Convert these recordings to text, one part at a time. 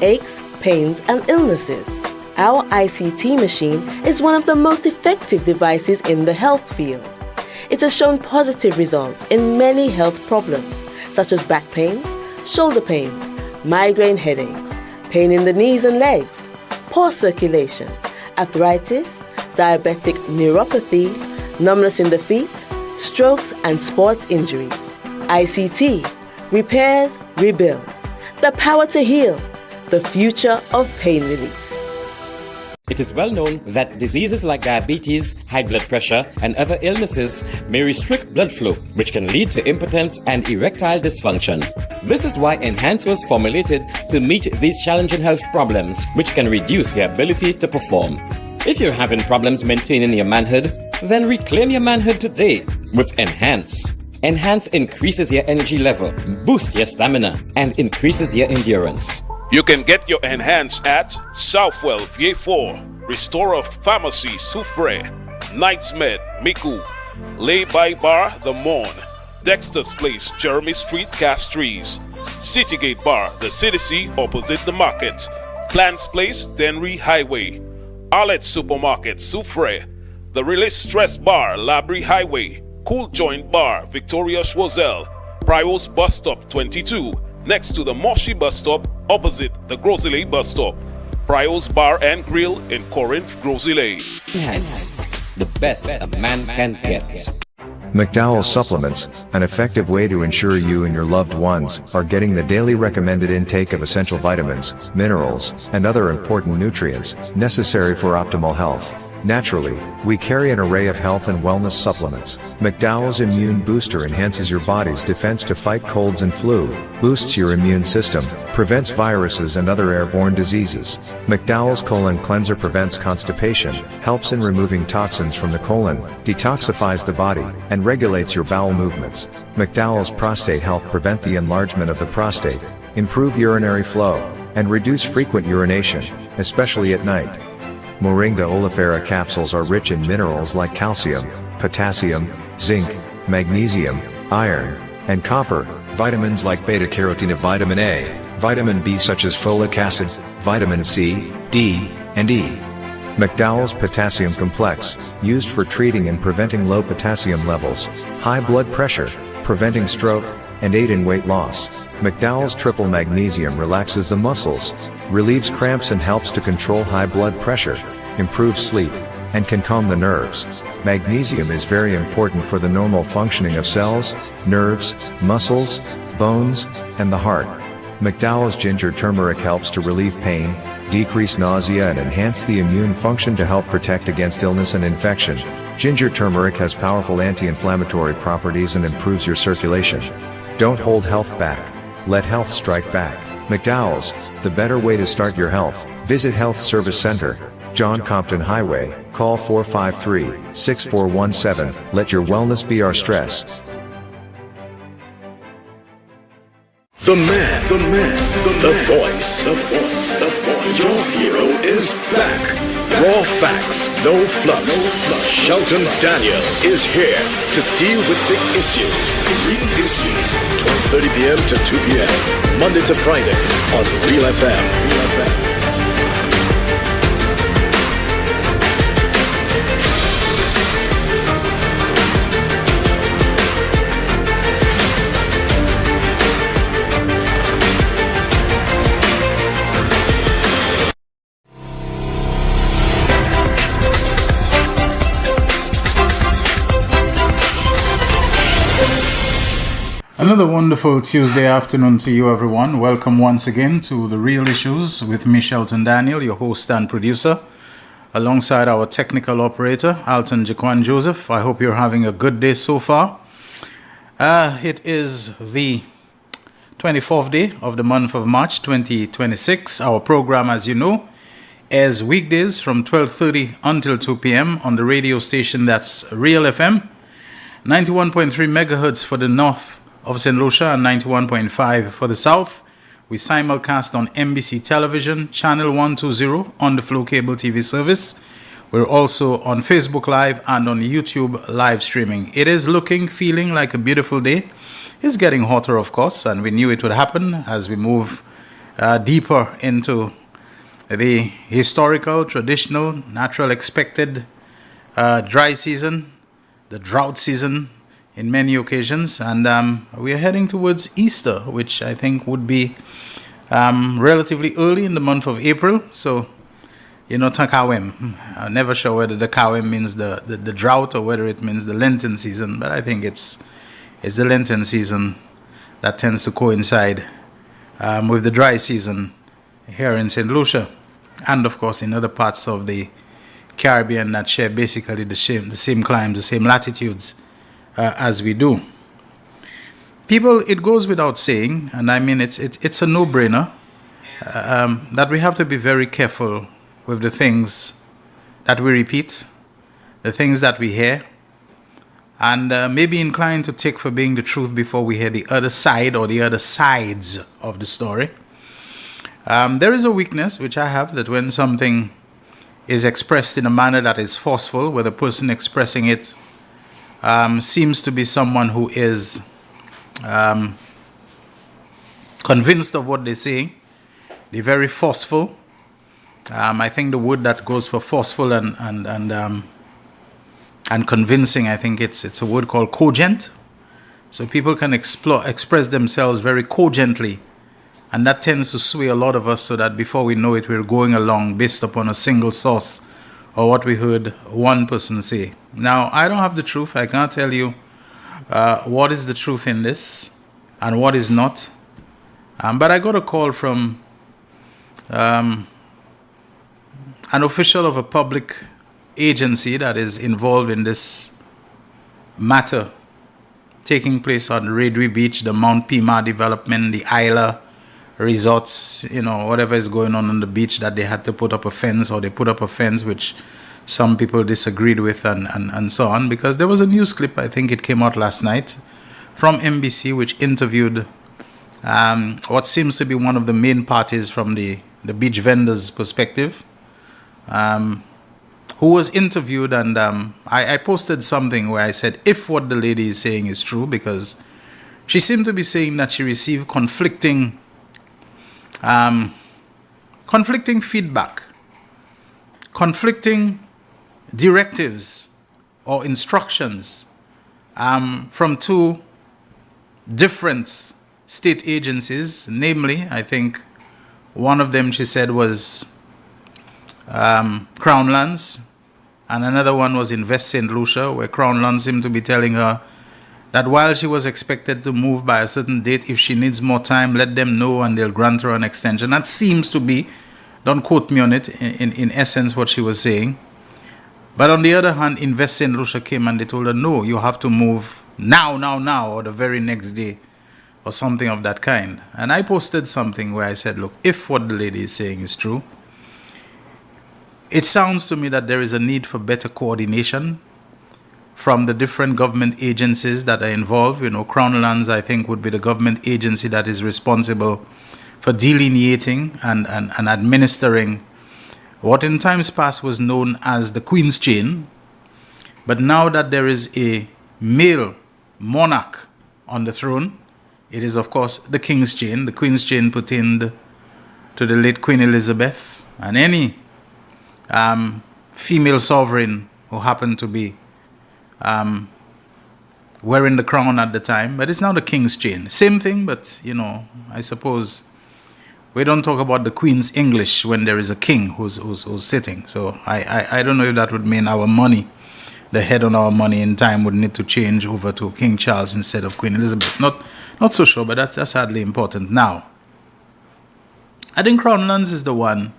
aches, pains, and illnesses. Our ICT machine is one of the most effective devices in the health field. It has shown positive results in many health problems, such as back pains, shoulder pains, migraine headaches, pain in the knees and legs, poor circulation, arthritis, diabetic neuropathy, numbness in the feet, strokes and sports injuries. ICT, repairs, rebuild. The power to heal, the future of pain relief. It is well known that diseases like diabetes, high blood pressure, and other illnesses may restrict blood flow, which can lead to impotence and erectile dysfunction. This is why Enhance was formulated to meet these challenging health problems, which can reduce your ability to perform. If you're having problems maintaining your manhood, then reclaim your manhood today with Enhance. Enhance increases your energy level, boosts your stamina, and increases your endurance. You can get your Enhance at Southwell VA4, Restorer Pharmacy Soufre, Knights Med Miku, Lay by Bar The Morn, Dexter's Place Jeremy Street Castries, Citygate Bar The City opposite the market, Plants Place Denry Highway, Arlette Supermarket Soufre, The Release Stress Bar Labrie Highway, Cool Joint Bar Victoria Schwazel, Prios Bus Stop 22, next to the Moshi Bus Stop opposite the Grosley Bus Stop. Prios Bar and Grill in Corinth, Grosley. Enhance, the best a man can get. McDowell's Supplements, an effective way to ensure you and your loved ones are getting the daily recommended intake of essential vitamins, minerals, and other important nutrients necessary for optimal health. Naturally, we carry an array of health and wellness supplements. McDowell's Immune Booster enhances your body's defense to fight colds and flu, boosts your immune system, prevents viruses and other airborne diseases. McDowell's Colon Cleanser prevents constipation, helps in removing toxins from the colon, detoxifies the body, and regulates your bowel movements. McDowell's Prostate Health prevent the enlargement of the prostate, improve urinary flow, and reduce frequent urination, especially at night. Moringa oleifera capsules are rich in minerals like calcium, potassium, zinc, magnesium, iron, and copper, vitamins like beta-carotene of vitamin A, vitamin B such as folic acid, vitamin C, D, and E. McDowell's Potassium Complex, used for treating and preventing low potassium levels, high blood pressure, preventing stroke, and aid in weight loss. McDowell's Triple Magnesium relaxes the muscles, relieves cramps and helps to control high blood pressure, improves sleep, and can calm the nerves. Magnesium is very important for the normal functioning of cells, nerves, muscles, bones, and the heart. McDowell's Ginger Turmeric helps to relieve pain, decrease nausea and enhance the immune function to help protect against illness and infection. Ginger turmeric has powerful anti-inflammatory properties and improves your circulation. Don't hold health back. Let health strike back. McDowell's, the better way to start your health. Visit Health Service Center, John Compton Highway, call 453-6417. Let your wellness be our stress. The man, the voice. Your hero is back. Raw facts, no fluffs. Shelton Daniel is here to deal with the issues. Real issues. 12:30 p.m. to 2 p.m. Monday to Friday on Real FM. Another wonderful Tuesday afternoon to you, everyone. Welcome once again to The Real Issues with me, Shelton Daniel, your host and producer, alongside our technical operator, Alton Jaquan Joseph. I hope you're having a good day so far. It is the 24th day of the month of March 2026. Our program, as you know, airs weekdays from 12:30 until 2 p.m. on the radio station that's Real FM, 91.3 megahertz for the north of St. Lucia and 91.5 for the south. We simulcast on NBC Television, Channel 120 on the Flow Cable TV service. We're also on Facebook Live and on YouTube live streaming. It is feeling like a beautiful day. It's getting hotter, of course, and we knew it would happen as we move deeper into the historical, traditional, natural, expected dry season, the drought season in many occasions, and we are heading towards Easter, which I think would be relatively early in the month of April. So, Takawem. I'm never sure whether the Kawem means the drought or whether it means the Lenten season, but I think it's the Lenten season that tends to coincide with the dry season here in St. Lucia, and of course in other parts of the Caribbean that share basically the same climes, the same latitudes as we do. People, it goes without saying, and I mean it's a no-brainer, that we have to be very careful with the things that we repeat, the things that we hear, and maybe inclined to take for being the truth before we hear the other side or the other sides of the story. There is a weakness which I have, that when something is expressed in a manner that is forceful, where the person expressing it seems to be someone who is convinced of what they're saying, they're very forceful. I think the word that goes for forceful and convincing, I think it's a word called cogent. So people can express themselves very cogently, and that tends to sway a lot of us, so that before we know it, we're going along based upon a single source or what we heard one person say. Now, I don't have the truth. I can't tell you what is the truth in this and what is not. But I got a call from an official of a public agency that is involved in this matter taking place on Redway Beach, the Mount Pima development, the Isla resorts, whatever is going on the beach, that they had to put up a fence, or they put up a fence which some people disagreed with, and so on, because there was a news clip, I think it came out last night, from NBC, which interviewed what seems to be one of the main parties from the beach vendors' perspective, who was interviewed, and I posted something where I said, if what the lady is saying is true, because she seemed to be saying that she received conflicting feedback, conflicting directives or instructions from two different state agencies, namely, I think one of them, she said, was Crown Lands, and another one was Invest St. Lucia, where Crown Lands seemed to be telling her that while she was expected to move by a certain date, if she needs more time, let them know and they'll grant her an extension. That seems to be, don't quote me on it, in essence what she was saying. But on the other hand, Invest St. Lucia came and they told her, no, you have to move now, or the very next day, or something of that kind. And I posted something where I said, look, if what the lady is saying is true, it sounds to me that there is a need for better coordination from the different government agencies that are involved. Crown Lands, I think, would be the government agency that is responsible for delineating and administering what in times past was known as the Queen's Chain. But now that there is a male monarch on the throne, it is, of course, the King's Chain. The Queen's Chain pertained to the late Queen Elizabeth and any female sovereign who happened to be wearing the crown at the time. But it's now the King's Chain. Same thing, but, I suppose we don't talk about the Queen's English when there is a king who's sitting. So I don't know if that would mean our money, the head on our money in time, would need to change over to King Charles instead of Queen Elizabeth. Not so sure, but that's hardly important now. I think Crown Lands is the one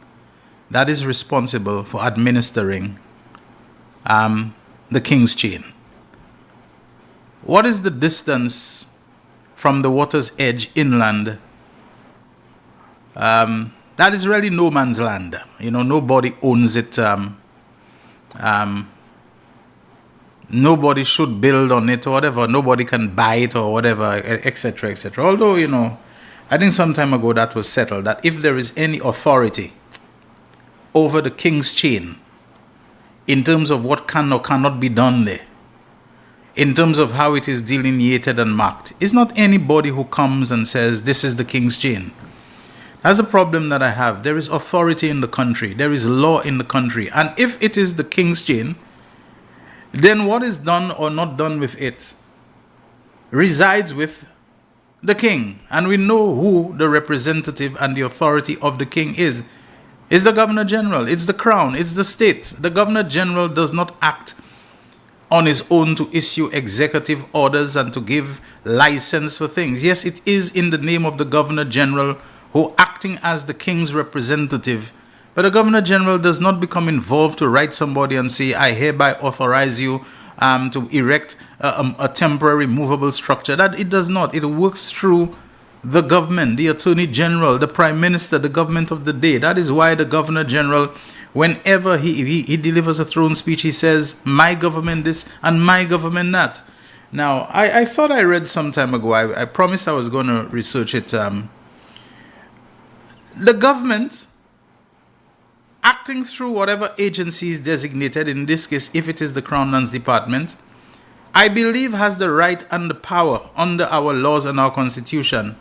that is responsible for administering the King's Chain. What is the distance from the water's edge inland? That is really no man's land. Nobody owns it. Nobody should build on it or whatever. Nobody can buy it or whatever, etc., etc. Although, I think some time ago that was settled, that if there is any authority over the King's Chain in terms of what can or cannot be done there, in terms of how it is delineated and marked, it's not anybody who comes and says, this is the King's Chain. That's a problem that I have. There is authority in the country. There is law in the country. And if it is the king's chain, then what is done or not done with it resides with the king. And we know who the representative and the authority of the king is. It's the Governor General. It's the crown. It's the state. The Governor General does not act on his own to issue executive orders and to give license for things. Yes, it is in the name of the Governor General who acting as the king's representative. But the Governor General does not become involved to write somebody and say, I hereby authorize you to erect a temporary movable structure. That it does not. It works through the government, the Attorney General, the Prime Minister, the government of the day. That is why the Governor General, whenever he delivers a throne speech, he says, my government this and my government that. Now, I thought I read some time ago, I promised I was going to research it. The government, acting through whatever agency is designated, in this case, if it is the Crown Lands Department, I believe has the right and the power under our laws and our constitution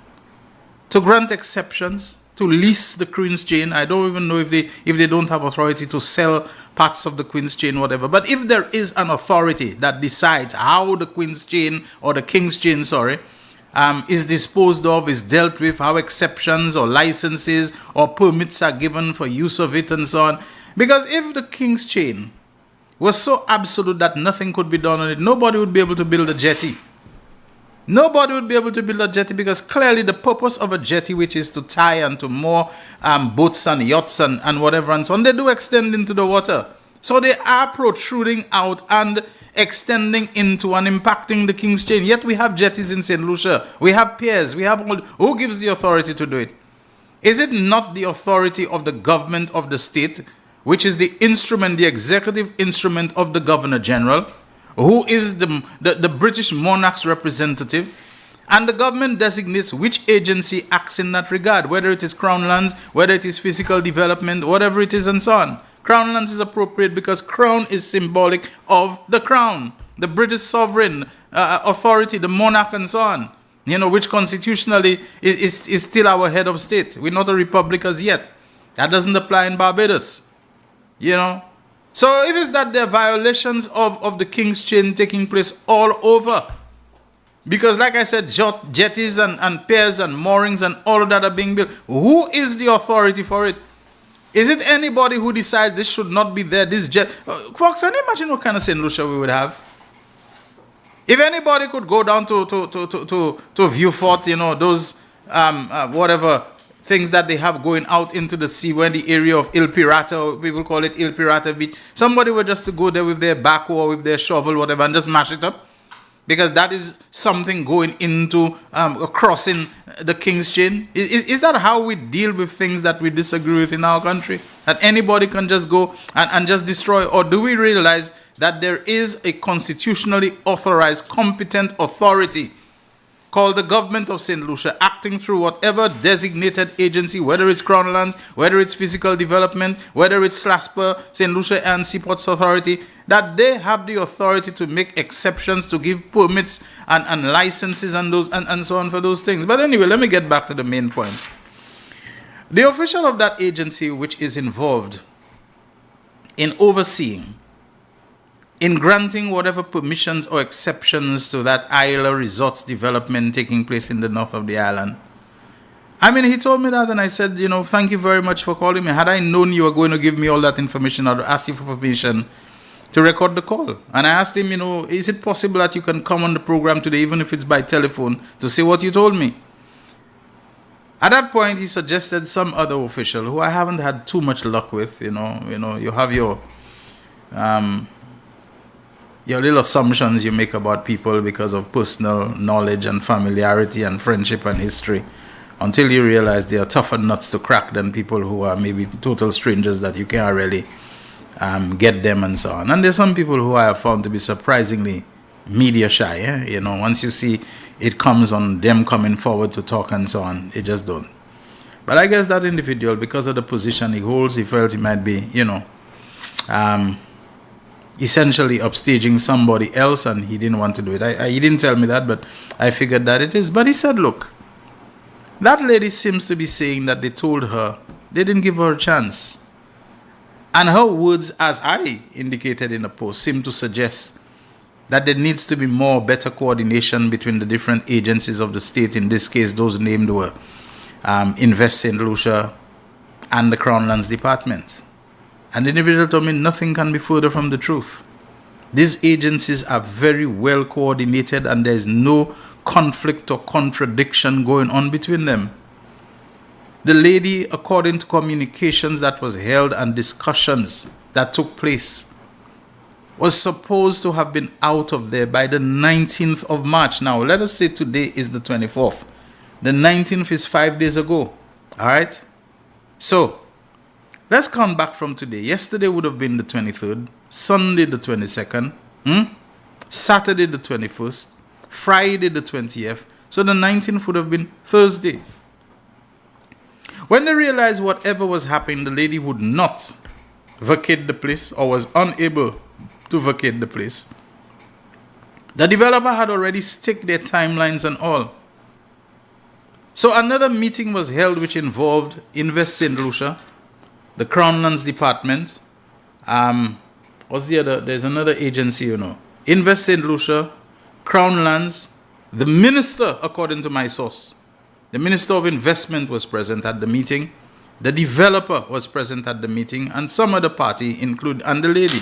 to grant exceptions, to lease the Queen's chain. I don't even know if they don't have authority to sell parts of the Queen's chain, whatever. But if there is an authority that decides how the Queen's chain or the King's chain, is disposed of, is dealt with, how exceptions or licenses or permits are given for use of it and so on. Because if the King's chain was so absolute that nothing could be done on it, nobody would be able to build a jetty. Nobody would be able to build a jetty because clearly the purpose of a jetty, which is to tie and to moor boats and yachts and whatever and so on, they do extend into the water. So they are protruding out and extending into and impacting the King's chain. Yet we have jetties in St. Lucia. We have piers. We have all. Who gives the authority to do it? Is it not the authority of the government of the state, which is the instrument, the executive instrument of the Governor General, who is the British monarch's representative? And the government designates which agency acts in that regard, whether it is Crown Lands, whether it is physical development, whatever it is and so on. Crown Lands is appropriate because crown is symbolic of the crown, the British sovereign authority, the monarch and so on, which constitutionally is still our head of state. We're not a republic as yet. That doesn't apply in Barbados, So if it's that there are violations of the King's chain taking place all over, because like I said, jetties and piers and moorings and all of that are being built, who is the authority for it? Is it anybody who decides this should not be there? This jet, folks, can you imagine what kind of St. Lucia we would have? If anybody could go down to Viewfort, those whatever things that they have going out into the sea, when the area of Il Pirata, people call it Il Pirata Beach, somebody would just to go there with their backhoe or with their shovel, whatever, and just mash it up. Because that is something going into crossing the King's chain. Is that how we deal with things that we disagree with in our country? That anybody can just go and just destroy? Or do we realize that there is a constitutionally authorized, competent authority called the government of St. Lucia, acting through whatever designated agency, whether it's Crown Lands, whether it's physical development, whether it's SLASPA, St. Lucia and Seaports Authority, that they have the authority to make exceptions, to give permits and licenses and so on for those things. But anyway, let me get back to the main point. The official of that agency which is involved in overseeing, in granting whatever permissions or exceptions to that Isla Resorts development taking place in the north of the island. I mean, he told me that and I said, thank you very much for calling me. Had I known you were going to give me all that information, I would ask you for permission to record the call. And I asked him, is it possible that you can come on the program today, even if it's by telephone, to say what you told me? At that point, he suggested some other official who I haven't had too much luck with. You have your little assumptions you make about people because of personal knowledge and familiarity and friendship and history, until you realize they are tougher nuts to crack than people who are maybe total strangers that you can't really get them and so on. And there's some people who I have found to be surprisingly media shy. Once you see it comes on them coming forward to talk and so on, they just don't. But I guess that individual, because of the position he holds, he felt he might be, essentially upstaging somebody else, and he didn't want to do it. He didn't tell me that, but I figured that it is. But he said, look, That lady seems to be saying that they told her, they didn't give her a chance. And her words, as I indicated in the post, seem to suggest that there needs to be better coordination between the different agencies of the state. In this case, those named were Invest St. Lucia and the Crown Lands Department. And the individual told me nothing can be further from the truth. These agencies are very well coordinated and there is no conflict or contradiction going on between them. The lady, according to communications that was held and discussions that took place, was supposed to have been out of there by the 19th of March. Now, let us say today is the 24th. The 19th is 5 days ago. All right? So, let's count back from today. Yesterday would have been the 23rd, Sunday the 22nd, Saturday the 21st, Friday the 20th. So the 19th would have been Thursday. When they realized whatever was happening, the lady would not vacate the place or was unable to vacate the place. The developer had already sticked their timelines and all. So another meeting was held which involved Invest St. Lucia, the Crown Lands Department, what's the other? There's another agency, Invest St. Lucia, Crown Lands, the minister, according to my source. The Minister of Investment was present at the meeting. The developer was present at the meeting. And some other party, and the lady.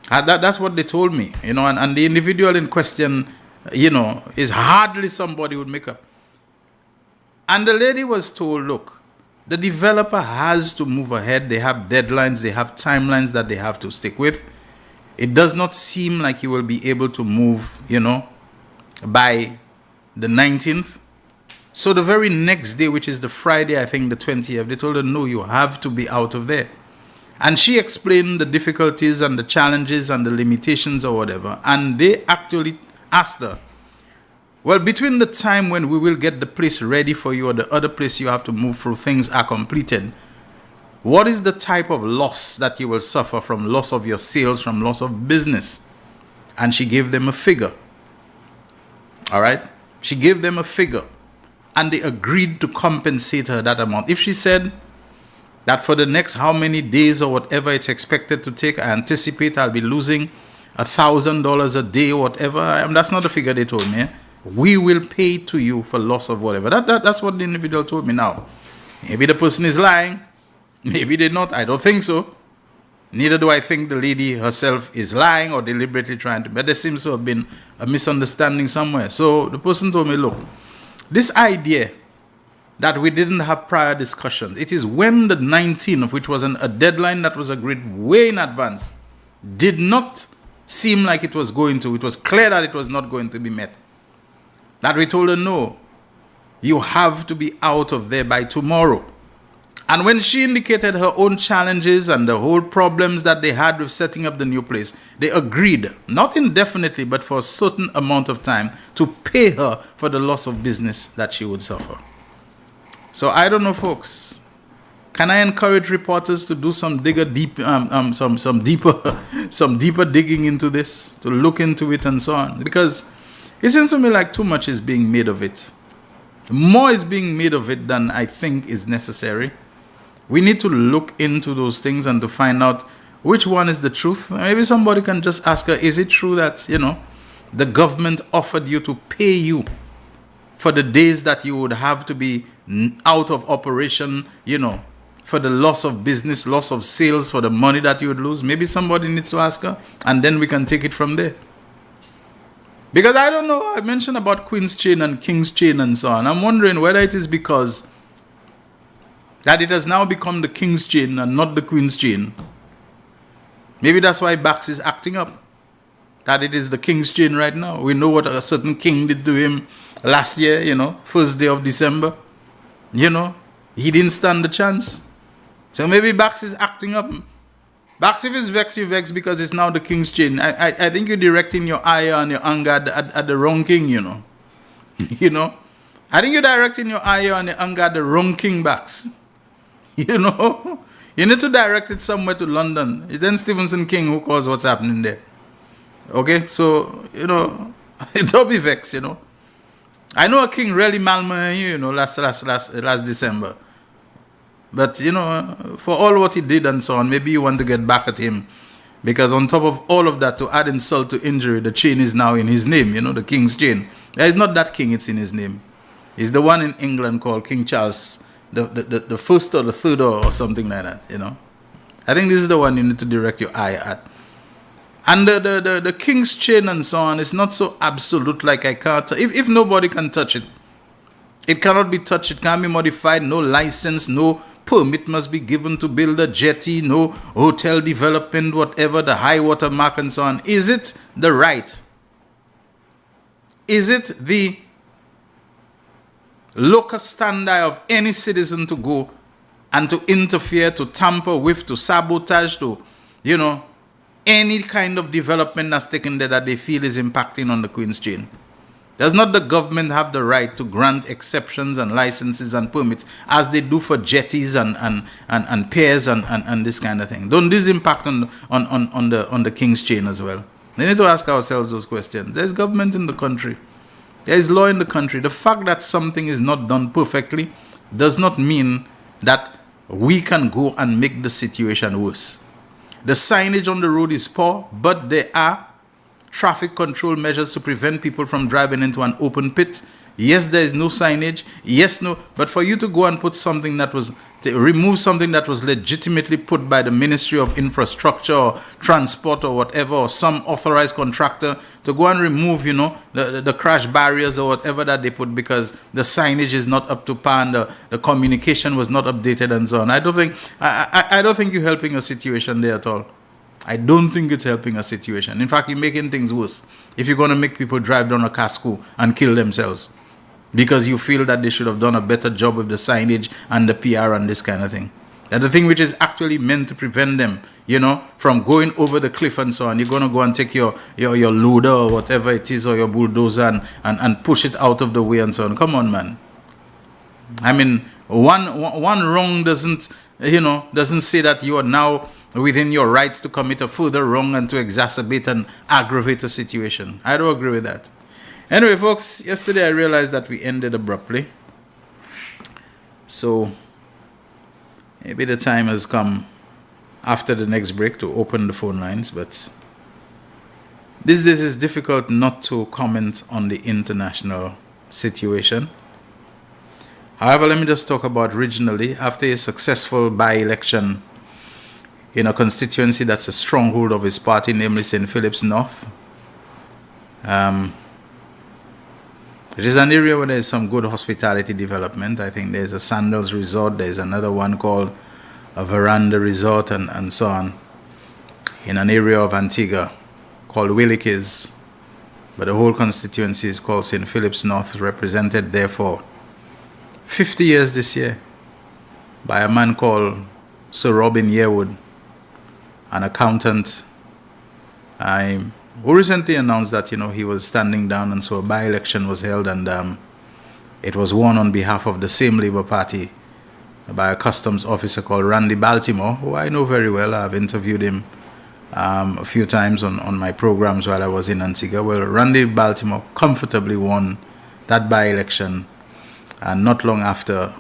That's what they told me, and the individual in question, is hardly somebody who would make up. And the lady was told, look, the developer has to move ahead. They have deadlines. They have timelines that they have to stick with. It does not seem like he will be able to move, by the 19th. So the very next day, which is the Friday, I think the 20th, they told her, no, you have to be out of there. And she explained the difficulties and the challenges and the limitations or whatever. And they actually asked her, well, between the time when we will get the place ready for you or the other place you have to move through, things are completed, what is the type of loss that you will suffer from loss of your sales, from loss of business? And she gave them a figure. All right? She gave them a figure. And they agreed to compensate her that amount. If she said that for the next how many days or whatever it's expected to take, I anticipate I'll be losing $1,000 a day or whatever, that's not the figure they told me. We will pay to you for loss of whatever. That's what the individual told me now. Maybe the person is lying. Maybe they're not. I don't think so. Neither do I think the lady herself is lying or deliberately trying to. But there seems to have been a misunderstanding somewhere. So the person told me, look, this idea that we didn't have prior discussions, it is when the 19th, which was a deadline that was agreed way in advance, did not seem like it was going to. It was clear that it was not going to be met. That we told her, no, you have to be out of there by tomorrow. And when she indicated her own challenges and the whole problems that they had with setting up the new place, they agreed, not indefinitely, but for a certain amount of time, to pay her for the loss of business that she would suffer. So I don't know, folks. Can I encourage reporters to do some deeper digging into this, to look into it and so on? Because it seems to me like too much is being made of it. More is being made of it than I think is necessary. We need to look into those things and to find out which one is the truth. Maybe somebody can just ask her, is it true that, the government offered you to pay you for the days that you would have to be out of operation, for the loss of business, loss of sales, for the money that you would lose? Maybe somebody needs to ask her, and then we can take it from there. Because I don't know, I mentioned about Queen's Chain and King's Chain and so on. I'm wondering whether it is because that it has now become the King's Chain and not the Queen's Chain. Maybe that's why Bax is acting up. That it is the King's Chain right now. We know what a certain king did to him last year, first day of December. He didn't stand the chance. So maybe Bax is acting up. Bax, if it's vex, you vex because it's now the King's Chain. I think you're directing your ire and your anger at the wrong king, I think you're directing your ire and your anger at the wrong king, Bax. You need to direct it somewhere to London. It's then Stevenson King who caused what's happening there. Okay, so, don't be vexed, I know a king really malma you know last December. But you know, for all what he did and so on, maybe you want to get back at him. Because on top of all of that, to add insult to injury, the chain is now in his name, you know, the king's chain. It's not that king, it's in his name. It's the one in England called King Charles, the first or the third or something like that, you know. I think this is the one you need to direct your eye at. And the king's chain and so on is not so absolute like I can't. If nobody can touch it, it cannot be touched, it can't be modified, no license, no permit must be given to build a jetty, no hotel development, whatever, the high water mark and so on. Is it the right? Is it the locus standi of any citizen to go and to interfere, to tamper with, to sabotage, to, you know, any kind of development that's taken there that they feel is impacting on the Queen's chain? Does not the government have the right to grant exceptions and licenses and permits as they do for jetties and piers and this kind of thing? Don't this impact on the king's chain as well? We need to ask ourselves those questions. There's government in the country. There is law in the country. The fact that something is not done perfectly does not mean that we can go and make the situation worse. The signage on the road is poor, but there are traffic control measures to prevent people from driving into an open pit. Yes, there is no signage. Yes, no. But for you to go and put something that was, to remove something that was legitimately put by the Ministry of Infrastructure or Transport or whatever, or some authorized contractor, to go and remove, you know, the crash barriers or whatever that they put because the signage is not up to par and the communication was not updated and so on. I don't think you're helping a situation there at all. I don't think it's helping a situation. In fact, you're making things worse if you're going to make people drive down a casco and kill themselves because you feel that they should have done a better job with the signage and the PR and this kind of thing. That the thing which is actually meant to prevent them, you know, from going over the cliff and so on. You're going to go and take your loader or whatever it is or your bulldozer and push it out of the way and so on. Come on, man. I mean, one wrong doesn't say that you are now within your rights to commit a further wrong and to exacerbate and aggravate a situation. I don't agree with that. Anyway, folks, yesterday I realized that we ended abruptly. So maybe the time has come after the next break to open the phone lines, but these days it's difficult not to comment on the international situation. However, let me just talk about regionally. After a successful by-election in a constituency that's a stronghold of his party, namely St. Philip's North, it is an area where there is some good hospitality development. I think there's a Sandals Resort, there's another one called a Veranda Resort and so on, in an area of Antigua called Willikes. But the whole constituency is called St. Philip's North, represented therefore 50 years this year by a man called Sir Robin Yearwood, an accountant, who recently announced that, you know, he was standing down, and so a by-election was held, and it was won on behalf of the same Labour Party by a customs officer called Randy Baltimore, who I know very well. I've interviewed him a few times on my programs while I was in Antigua. Well, Randy Baltimore comfortably won that by-election, and not long after,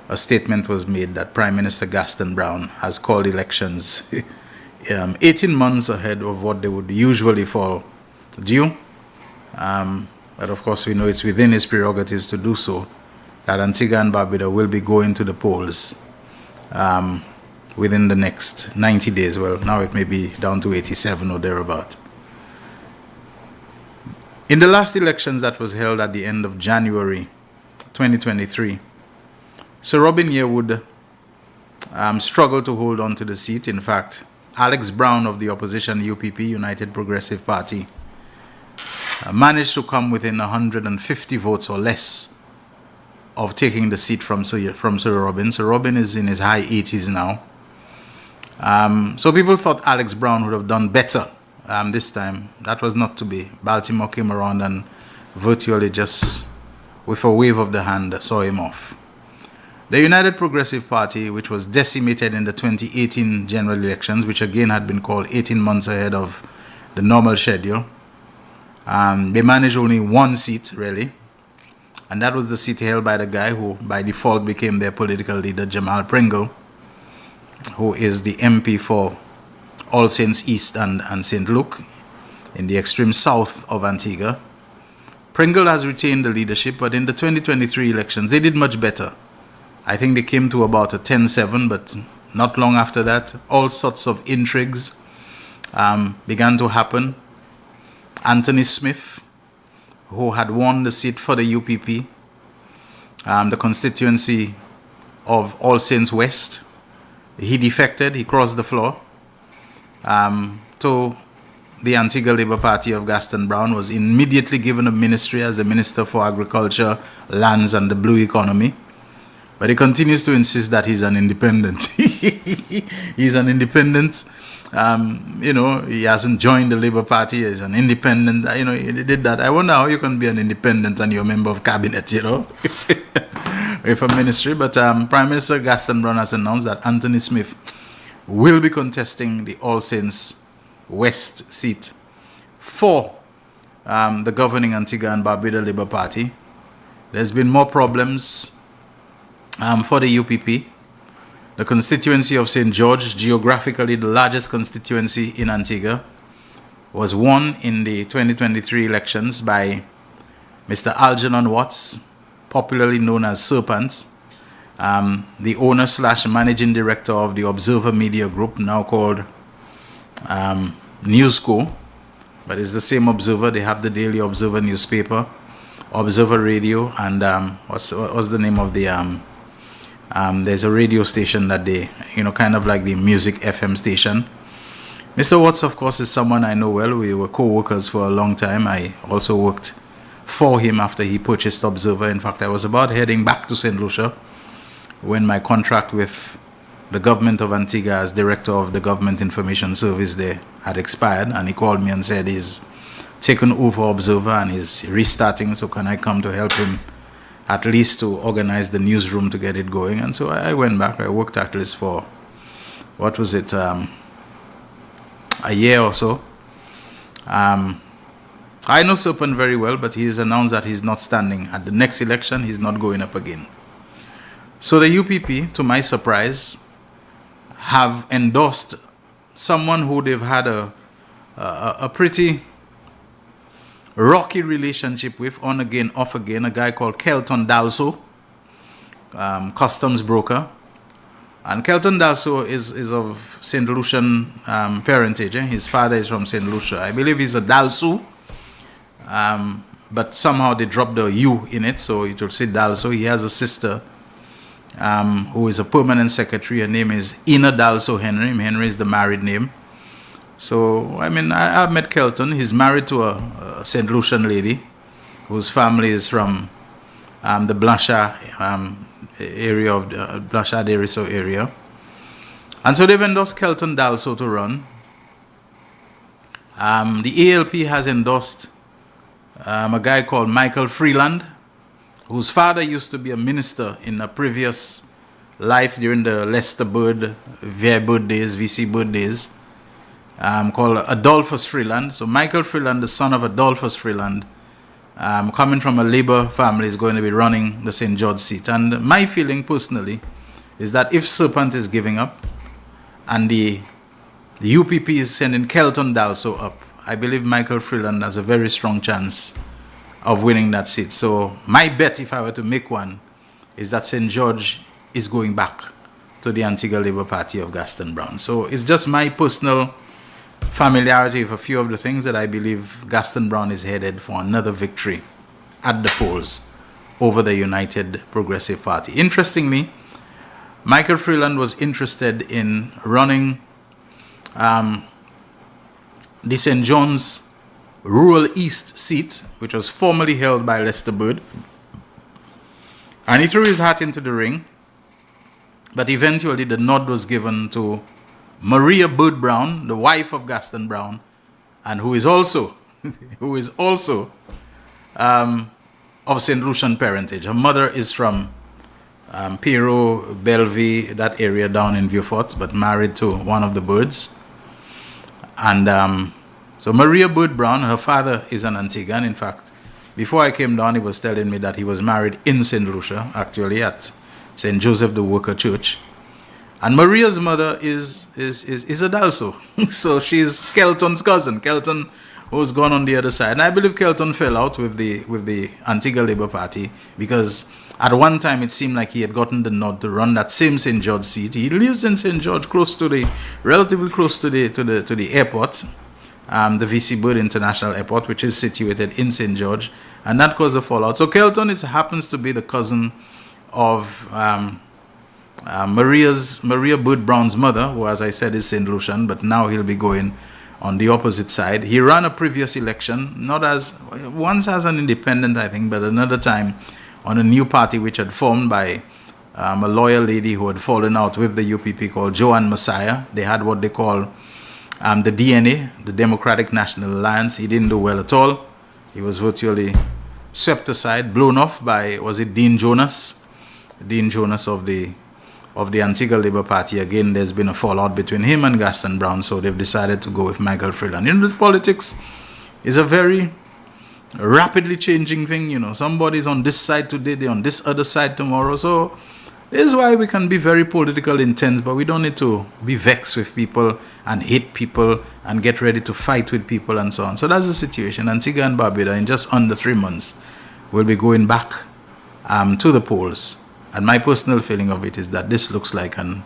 a statement was made that Prime Minister Gaston Brown has called elections 18 months ahead of what they would usually fall due. But of course, we know it's within his prerogatives to do so, that Antigua and Barbuda will be going to the polls within the next 90 days. Well, now it may be down to 87 or thereabout. In the last elections that was held at the end of January 2023, Sir Robin Yearwood struggled to hold on to the seat. In fact, Alex Brown of the opposition UPP, United Progressive Party, managed to come within 150 votes or less of taking the seat from Sir Robin. Sir Robin is in his high 80s now. So people thought Alex Brown would have done better this time. That was not to be. Baltimore came around and virtually just with a wave of the hand saw him off. The United Progressive Party, which was decimated in the 2018 general elections, which again had been called 18 months ahead of the normal schedule, they managed only one seat, really. And that was the seat held by the guy who by default became their political leader, Jamal Pringle, who is the MP for All Saints East and St. Luke in the extreme south of Antigua. Pringle has retained the leadership, but in the 2023 elections, they did much better. I think they came to about a 10-7, but not long after that, all sorts of intrigues began to happen. Anthony Smith, who had won the seat for the UPP, the constituency of All Saints West, he defected, he crossed the floor to the Antigua Labour Party of Gaston Brown, was immediately given a ministry as the Minister for Agriculture, Lands and the Blue Economy. But he continues to insist that he's an independent. He's an independent. He hasn't joined the Labour Party. He's an independent. He did that. I wonder how you can be an independent and you're a member of cabinet, with a ministry. But Prime Minister Gaston Brown has announced that Anthony Smith will be contesting the All Saints West seat for the governing Antigua and Barbuda Labour Party. There's been more problems for the UPP. The constituency of St. George, geographically the largest constituency in Antigua, was won in the 2023 elections by Mr. Algernon Watts, popularly known as Serpent, the owner/managing director of the Observer Media Group, now called Newsco, but it's the same Observer. They have the Daily Observer newspaper, Observer Radio, and what's the name of the there's a radio station that they, kind of like the Music FM station. Mr. Watts, of course, is someone I know well. We were co-workers for a long time. I also worked for him after he purchased Observer. In fact, I was about heading back to St. Lucia when my contract with the government of Antigua as director of the Government Information Service there had expired, and he called me and said he's taken over Observer and he's restarting, so can I come to help him at least to organize the newsroom to get it going. And so I went back. I worked at least for, a year or so. I know Serpent very well, but he has announced that he's not standing at the next election. He's not going up again. So the UPP, to my surprise, have endorsed someone who they've had a pretty rocky relationship with, on again, off again, a guy called Kelton Dalso, customs broker. And Kelton Dalso is of St. Lucian parentage. His father is from St. Lucia. I believe he's a Dalso, but somehow they dropped the U in it, so it will say Dalso. He has a sister who is a permanent secretary. Her name is Ina Dalso Henry. Henry is the married name. So, I've met Kelton. He's married to a St. Lucian lady whose family is from the Blanchard area of the Blanchard-Deriso area. And so they've endorsed Kelton Dalso to run. The ALP has endorsed a guy called Michael Freeland, whose father used to be a minister in a previous life during the Lester Bird, VC Bird days. Called Adolphus Freeland. So Michael Freeland, the son of Adolphus Freeland, coming from a Labour family, is going to be running the St. George seat. And my feeling personally is that if Serpent is giving up and the UPP is sending Kelton Dalso up, I believe Michael Freeland has a very strong chance of winning that seat. So my bet, if I were to make one, is that St. George is going back to the Antigua Labour Party of Gaston Brown. So it's just my personal familiarity with a few of the things that I believe Gaston Brown is headed for another victory at the polls over the United Progressive Party. Interestingly, Michael Freeland was interested in running the St. John's Rural East seat, which was formerly held by Lester Bird. And he threw his hat into the ring, but eventually the nod was given to Maria Bird Brown, the wife of Gaston Brown, and who is also of St. Lucian parentage. Her mother is from Pero, Bellevue, that area down in Vieux-Fort, but married to one of the Birds. And so Maria Bird Brown, her father is an Antiguan. In fact, Before I came down, he was telling me that he was married in St. Lucia, actually at St. Joseph the Worker Church. And Maria's mother is Adalso. So she's Kelton's cousin. Kelton, who's gone on the other side. And I believe Kelton fell out with the Antigua Labour Party because at one time it seemed like he had gotten the nod to run that same St. George seat. He lives in St. George, relatively close to the airport, the VC Bird International Airport, which is situated in St. George, and that caused a fallout. So Kelton happens to be the cousin of Maria Bird Brown's mother, who, as I said, is St. Lucian, but now he'll be going on the opposite side. He ran a previous election, once as an independent, I think, but another time on a new party which had formed by a lawyer lady who had fallen out with the UPP called Joanne Messiah. They had what they call the DNA, the Democratic National Alliance. He didn't do well at all. He was virtually swept aside, blown off by, was it Dean Jonas? Dean Jonas of the Antigua Labour Party. Again, there's been a fallout between him and Gaston Brown, so they've decided to go with Michael Freeland. The politics is a very rapidly changing thing. Somebody's on this side today, they're on this other side tomorrow. So this is why we can be very political intense, but we don't need to be vexed with people and hate people and get ready to fight with people and so on. So that's the situation. Antigua and Barbuda, in just under 3 months, will be going back to the polls. And my personal feeling of it is that this looks like an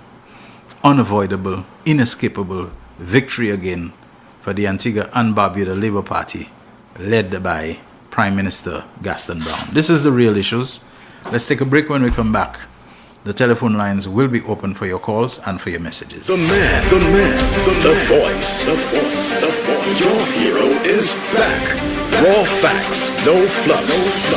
unavoidable, inescapable victory again for the Antigua and Barbuda Labour Party, led by Prime Minister Gaston Brown. This is The Real Issues. Let's take a break. When we come back, the telephone lines will be open for your calls and for your messages. The man, the voice. Your hero is back. Raw facts, no fluff.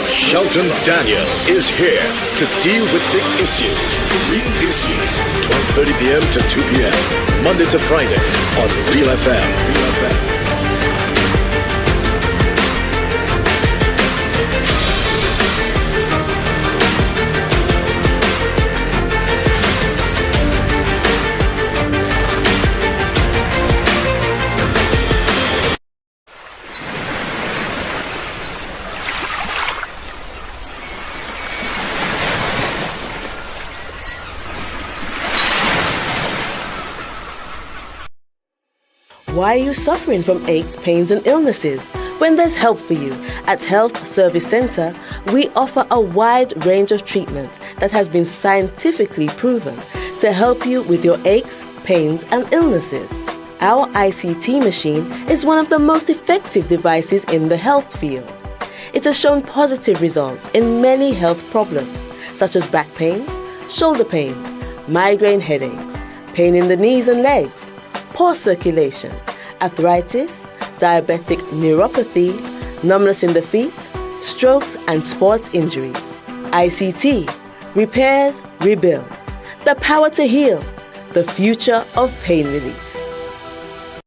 Shelton Daniel is here to deal with the issues. Real issues. 12:30 p.m. to 2 p.m. Monday to Friday on Real FM. Why are you suffering from aches, pains and illnesses? When there's help for you. At Health Service Center, we offer a wide range of treatment that has been scientifically proven to help you with your aches, pains and illnesses. Our ICT machine is one of the most effective devices in the health field. It has shown positive results in many health problems, such as back pains, shoulder pains, migraine headaches, pain in the knees and legs, poor circulation, arthritis, diabetic neuropathy, numbness in the feet, strokes and sports injuries. ICT, repairs, rebuild. The power to heal, the future of pain relief.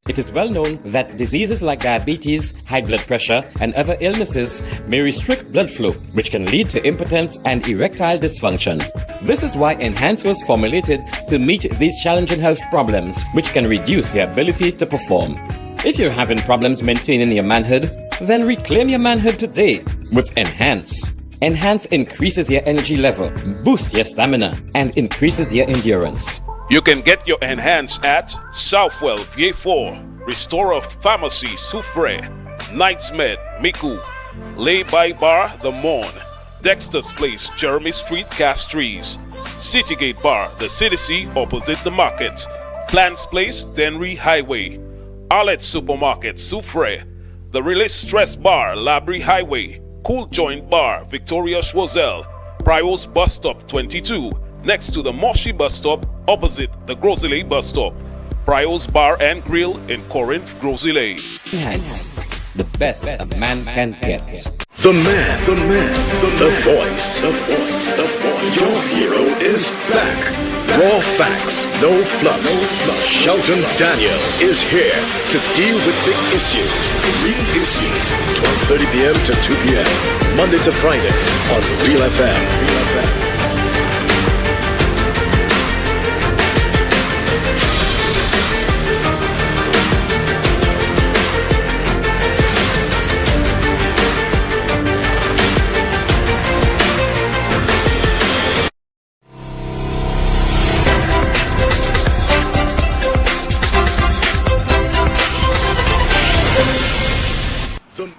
It is well known that diseases like diabetes, high blood pressure, and other illnesses may restrict blood flow, which can lead to impotence and erectile dysfunction. This is why Enhance was formulated to meet these challenging health problems, which can reduce your ability to perform. If you're having problems maintaining your manhood, then reclaim your manhood today with Enhance. Enhance increases your energy level, boosts your stamina, and increases your endurance. You can get your Enhance at Southwell VA4, Restorer Pharmacy Soufre, Knights Med Miku, Lay by Bar The Morn, Dexter's Place Jeremy Street Castries, Citygate Bar The City opposite the market, Plants Place Denry Highway, Arlette Supermarket Soufre, The Release Stress Bar Labrie Highway, Cool Joint Bar Victoria Schwazel, Prios Bus Stop 22, next to the Moshi Bus Stop opposite the Grosley Bus Stop. Prios Bar and Grill in Corinth, Grosley. Enhance, the best a man can get. The man, the voice. Your hero is back. Raw facts, no fluff. Shelton Daniel is here to deal with the issues. Real issues. 12:30 p.m. to 2 p.m. Monday to Friday on Real FM.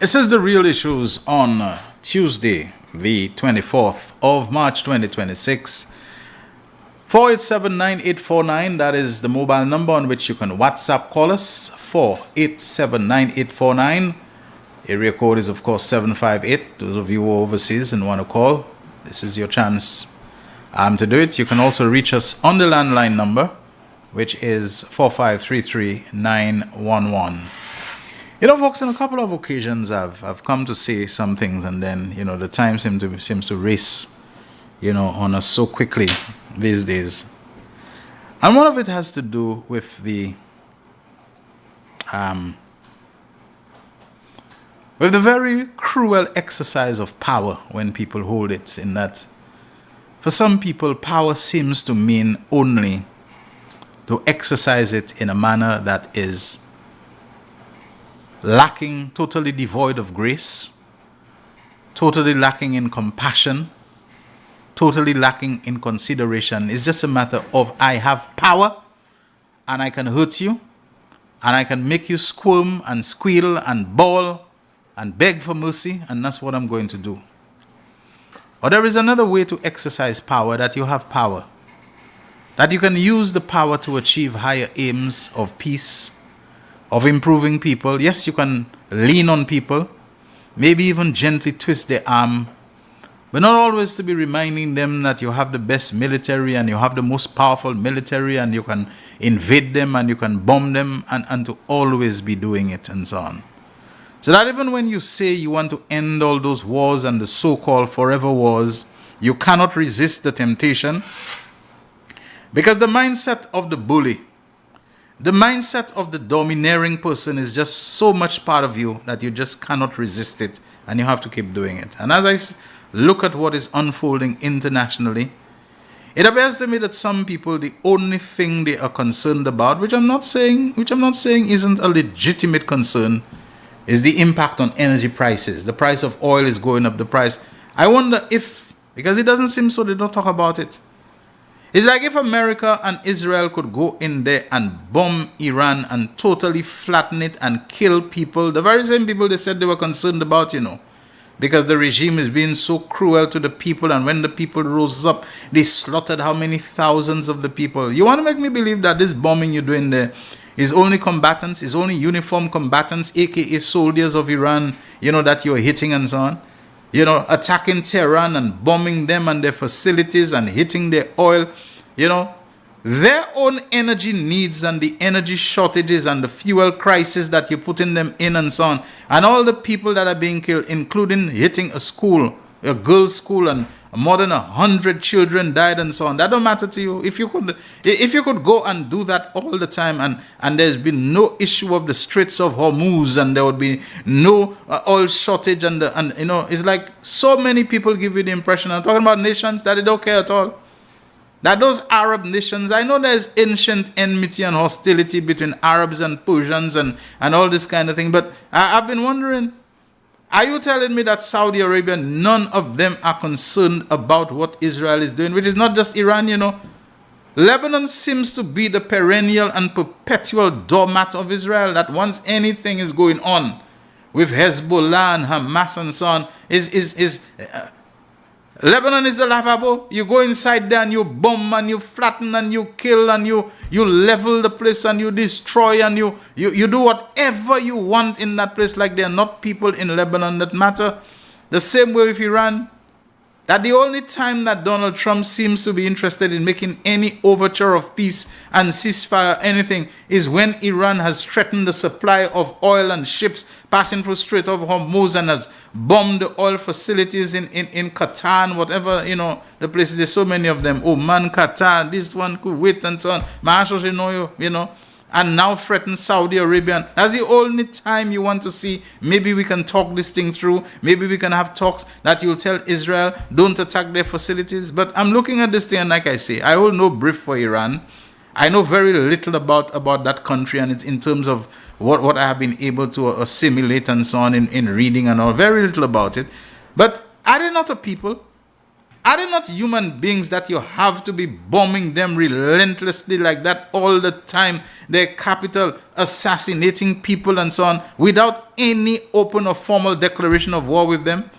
It says the real issues on Tuesday, the 24th of March 2026. 4879849, that is the mobile number on which you can WhatsApp call us. 4879849. Area code is of course 758. Those of you who are overseas and want to call, this is your chance to do it. You can also reach us on the landline number, which is 4533911. You know, folks, on a couple of occasions I've come to say some things, and then, you know, the time seems to race, you know, on us so quickly these days. And one of it has to do with the very cruel exercise of power when people hold it, in that for some people power seems to mean only to exercise it in a manner that is lacking, totally devoid of grace, totally lacking in compassion, totally lacking in consideration. It's just a matter of, I have power and I can hurt you and I can make you squirm and squeal and bawl and beg for mercy, and that's what I'm going to do. Or there is another way to exercise power, that you have power, that you can use the power to achieve higher aims of peace, of improving people. Yes, you can lean on people, maybe even gently twist their arm, but not always to be reminding them that you have the best military and you have the most powerful military and you can invade them and you can bomb them, and to always be doing it and so on. So that even when you say you want to end all those wars and the so-called forever wars, you cannot resist the temptation, because the mindset of the bully, the mindset of the domineering person is just so much part of you that you just cannot resist it, and you have to keep doing it. And as I look at what is unfolding internationally, it appears to me that some people, the only thing they are concerned about, which I'm not saying isn't a legitimate concern, is the impact on energy prices. The price of oil is going up, the price. I wonder if, because it doesn't seem so, they don't talk about it. It's like if America and Israel could go in there and bomb Iran and totally flatten it and kill people, the very same people they said they were concerned about, you know, because the regime is being so cruel to the people, and when the people rose up, they slaughtered how many thousands of the people. You want to make me believe that this bombing you're doing there is only combatants, is only uniformed combatants, aka soldiers of Iran, you know, that you're hitting and so on? You know, attacking Tehran and bombing them and their facilities and hitting their oil, you know, their own energy needs and the energy shortages and the fuel crisis that you're putting them in and so on, and all the people that are being killed, including hitting a school, a girls' school, and more than 100 children died and so on. That don't matter to you. If you could go and do that all the time, and there's been no issue of the Straits of Hormuz, and there would be no oil shortage, and you know, it's like so many people give you the impression, I'm talking about nations, that they don't care at all. That those Arab nations, I know there's ancient enmity and hostility between Arabs and Persians and all this kind of thing, but I've been wondering, are you telling me that Saudi Arabia, none of them are concerned about what Israel is doing, which is not just Iran, you know? Lebanon seems to be the perennial and perpetual doormat of Israel, that once anything is going on with Hezbollah and Hamas and so on, Lebanon is the lavabo. You go inside there and you bomb and you flatten and you kill and you level the place and you destroy and you do whatever you want in that place, like there are not people in Lebanon that matter. The same way with Iran. That the only time that Donald Trump seems to be interested in making any overture of peace and ceasefire or anything is when Iran has threatened the supply of oil and ships passing through Strait of Hormuz and has bombed the oil facilities in Qatar and whatever, you know, the places. There's so many of them. Oman, Qatar, this one, Kuwait and so on. You know, and now threaten Saudi Arabia. That's the only time you want to see, maybe we can talk this thing through. Maybe we can have talks that you'll tell Israel, don't attack their facilities. But I'm looking at this thing, and like I say, I hold no brief for Iran. I know very little about that country, and it's in terms of what I have been able to assimilate and so on in reading and all. Very little about it. But are they not a people? Are they not human beings that you have to be bombing them relentlessly like that all the time? Their capital, assassinating people and so on, without any open or formal declaration of war with them?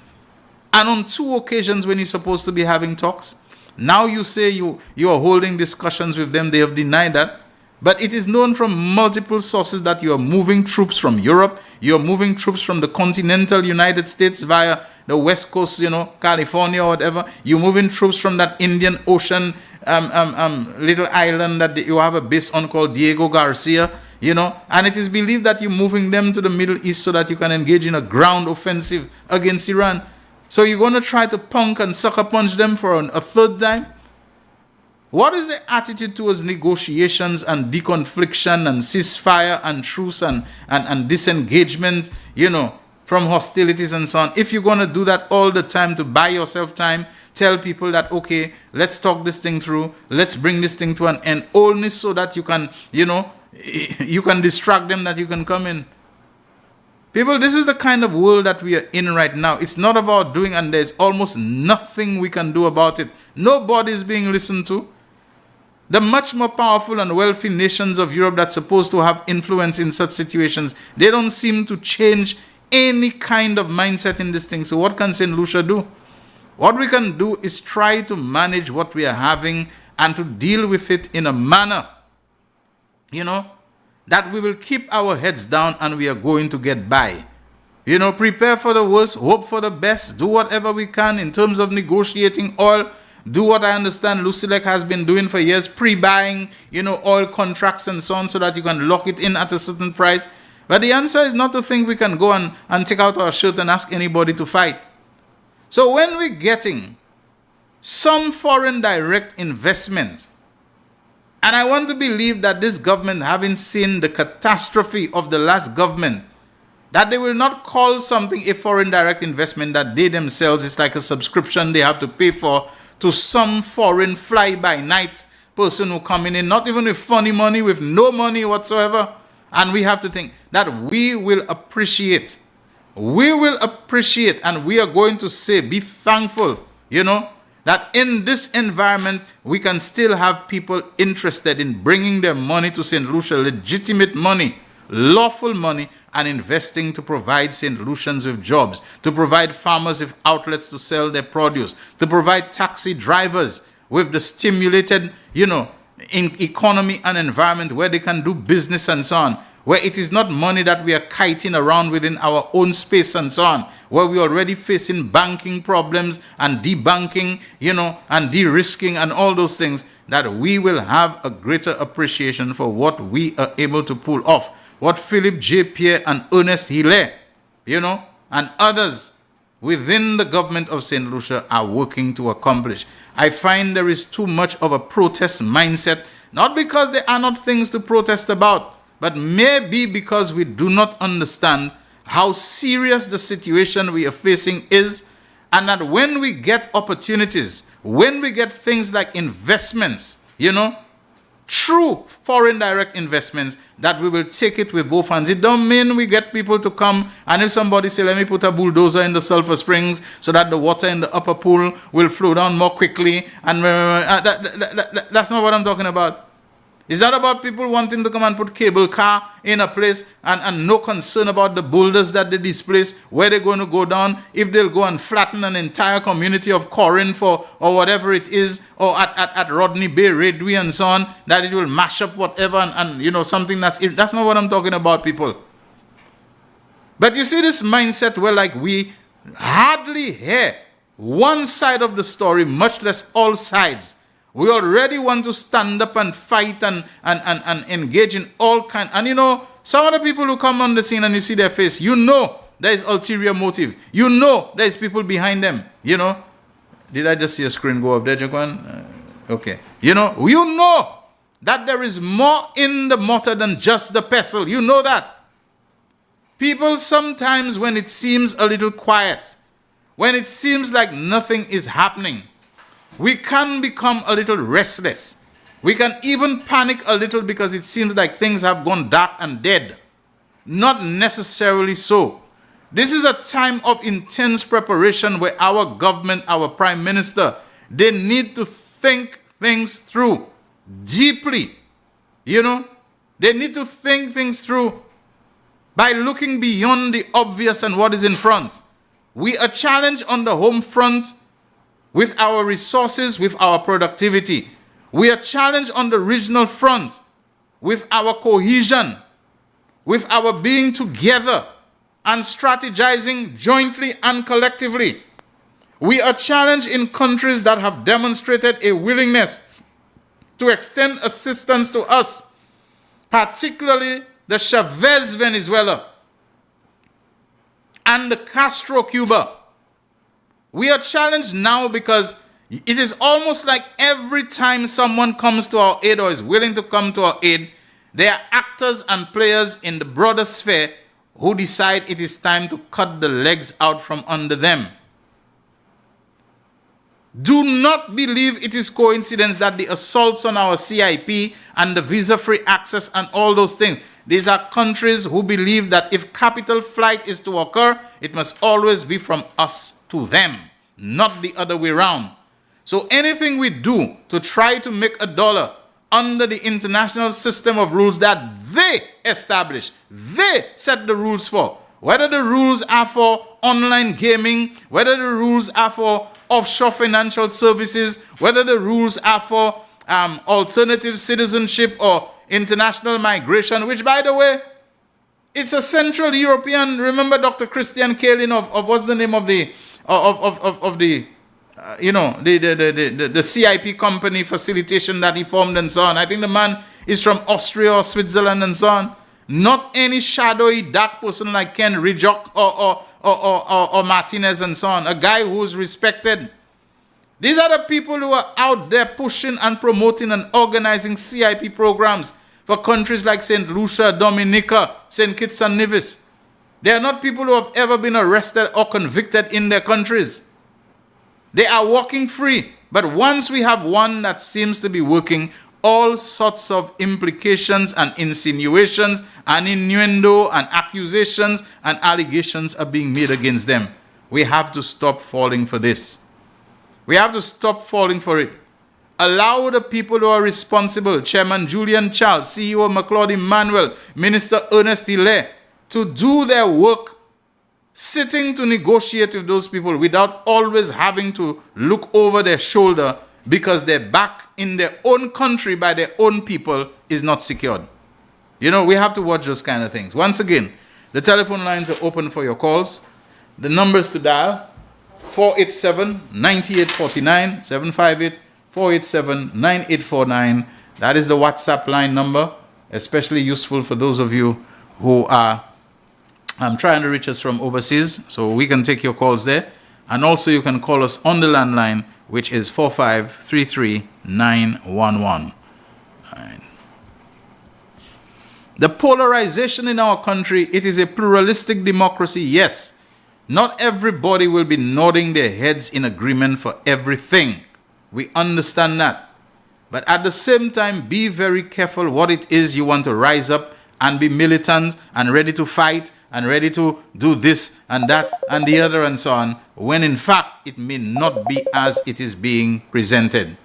And on 2 occasions when you're supposed to be having talks, now you say you are holding discussions with them. They have denied that. But it is known from multiple sources that you are moving troops from Europe. You are moving troops from the continental United States via the West Coast, California or whatever. You're moving troops from that Indian Ocean little island that you have a base on called Diego Garcia, And it is believed that you're moving them to the Middle East so that you can engage in a ground offensive against Iran. So you're going to try to punk and sucker punch them for a 3rd time? What is the attitude towards negotiations and deconfliction and ceasefire and truce and disengagement, from hostilities and so on? If you're going to do that all the time to buy yourself time, tell people that, okay, let's talk this thing through, let's bring this thing to an end, only so that you can, you can distract them, that you can come in. People, this is the kind of world that we are in right now. It's not of our doing, and there's almost nothing we can do about it. Nobody is being listened to. The much more powerful and wealthy nations of Europe that's supposed to have influence in such situations, they don't seem to change any kind of mindset in this thing. So what can St. Lucia do? What we can do is try to manage what we are having and to deal with it in a manner, that we will keep our heads down and we are going to get by. Prepare for the worst, hope for the best, do whatever we can in terms of negotiating oil. Do what I understand Lucilec has been doing for years, pre-buying, oil contracts and so on, so that you can lock it in at a certain price. But the answer is not to think we can go and take out our shirt and ask anybody to fight. So when we're getting some foreign direct investment, and I want to believe that this government, having seen the catastrophe of the last government, that they will not call something a foreign direct investment that they themselves, it's like a subscription they have to pay for to some foreign fly-by-night person who coming in, not even with funny money, with no money whatsoever. And we have to think that we will appreciate. We will appreciate, and we are going to say, be thankful, that in this environment, we can still have people interested in bringing their money to St. Lucia, legitimate money, lawful money, and investing to provide St. Lucians with jobs, to provide farmers with outlets to sell their produce, to provide taxi drivers with the stimulated, in economy and environment where they can do business and so on, where it is not money that we are kiting around within our own space and so on, where we are already facing banking problems and debanking, and de-risking and all those things, that we will have a greater appreciation for what we are able to pull off. What Philip J. Pierre and Ernest Hilaire, and others within the government of St. Lucia are working to accomplish. I find there is too much of a protest mindset, not because there are not things to protest about, but maybe because we do not understand how serious the situation we are facing is, and that when we get opportunities, when we get things like investments, true foreign direct investments, that we will take it with both hands. It don't mean we get people to come, and if somebody say, let me put a bulldozer in the Sulphur Springs so that the water in the upper pool will flow down more quickly, and that's not what I'm talking about. Is that about people wanting to come and put cable car in a place and no concern about the boulders that they displace, where they're going to go down, if they'll go and flatten an entire community of Corinth or whatever it is, or at Rodney Bay, Redway and so on, that it will mash up whatever and something that's not what I'm talking about, people. But you see this mindset where like we hardly hear one side of the story, much less all sides. We already want to stand up and fight and engage in all kinds. And some of the people who come on the scene and you see their face, there is ulterior motive. There is people behind them. Did I just see a screen go up there, Jaquan? Okay. You know that there is more in the mortar than just the pestle. You know that. People sometimes, when it seems a little quiet, when it seems like nothing is happening, we can become a little restless. We can even panic a little because it seems like things have gone dark and dead. Not necessarily so. This is a time of intense preparation where our government, our prime minister, They need to think things through deeply. You know, they need to think things through by looking beyond the obvious and what is in front. We are challenged on the home front with our resources, with our productivity. We are challenged on the regional front with our cohesion, with our being together and strategizing jointly and collectively. We are challenged in countries that have demonstrated a willingness to extend assistance to us, particularly the Chavez Venezuela and the Castro Cuba. We are challenged now because it is almost like every time someone comes to our aid or is willing to come to our aid, there are actors and players in the broader sphere who decide it is time to cut the legs out from under them. Do not believe it is coincidence that the assaults on our CIP and the visa-free access and all those things, these are countries who believe that if capital flight is to occur, it must always be from us to them, not the other way around. So anything we do to try to make a dollar under the international system of rules that they establish, they set the rules for, whether the rules are for online gaming, whether the rules are for offshore financial services, whether the rules are for alternative citizenship or international migration, which, by the way, it's a Central European. Remember Dr. Christian Kalin of what's the name of the the CIP company facilitation that he formed and so on. I think the man is from Austria or Switzerland and so on. Not any shadowy dark person like Ken Ridjock or Martinez and so on. A guy who is respected. These are the people who are out there pushing and promoting and organizing CIP programs for countries like St. Lucia, Dominica, St. Kitts and Nevis. They are not people who have ever been arrested or convicted in their countries. They are walking free. But once we have one that seems to be working, all sorts of implications and insinuations and innuendo and accusations and allegations are being made against them. We have to stop falling for this. We have to stop falling for it. Allow the people who are responsible, Chairman Julian Charles, CEO McLeod Emmanuel, Minister Ernest Hilaire, to do their work, sitting to negotiate with those people without always having to look over their shoulder because their back in their own country by their own people is not secured. You know, we have to watch those kind of things. Once again, the telephone lines are open for your calls. The numbers to dial, 487-9849, 758-487-9849. That is the WhatsApp line number, especially useful for those of you who are trying to reach us from overseas, so we can take your calls there. And also you can call us on the landline, which is 4533911. Right. The polarization in our country, it is a pluralistic democracy, yes. Not everybody will be nodding their heads in agreement for everything. We understand that. But at the same time, be very careful what it is you want to rise up and be militant and ready to fight and ready to do this and that and the other and so on, when in fact it may not be as it is being presented.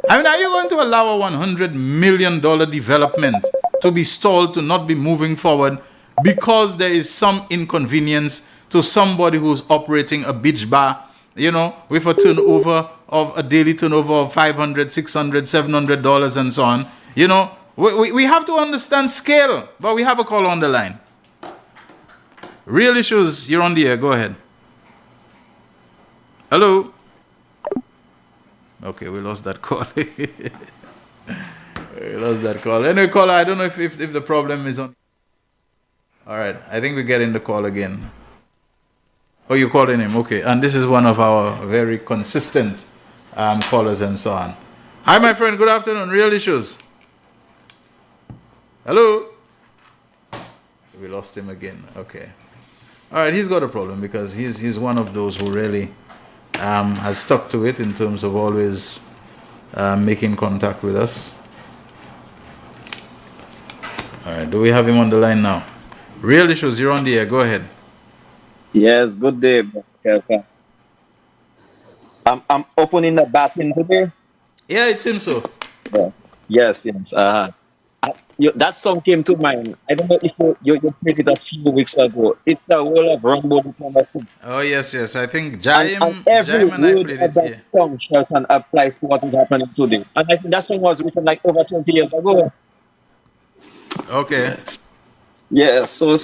I mean, are you going to allow a $100 million development to be stalled, to not be moving forward because there is some inconvenience to somebody who's operating a beach bar, you know, with a turnover of a daily turnover of $500, $600, $700 and so on? You know, we have to understand scale. But we have a call on the line. Real Issues, you're on the air. Go ahead. Hello. Okay, we lost that call. We lost that call. Anyway, caller, I don't know if the problem is on. All right, I think we're getting the call again. Oh, you're calling him. Okay, and this is one of our very consistent callers and so on. Hi, my friend. Good afternoon. Real Issues. Hello. We lost him again. Okay. All right, he's got a problem because he's one of those who really has stuck to it in terms of always making contact with us. All right, do we have him on the line now? Real Issues, you're on the air. Go ahead. Yes, good day. I'm opening the bathroom today. Yeah, it seems so. Yeah. Yes, yes. That song came to mind. I don't know if you played it a few weeks ago. It's a whole of Rumble Diplomacy. Oh yes, yes. I think And every Jaim and I word played of it. that Yeah. song, Shelton, applies to what is happening today. And I think that song was written like over 20 years ago. Okay. Yeah, so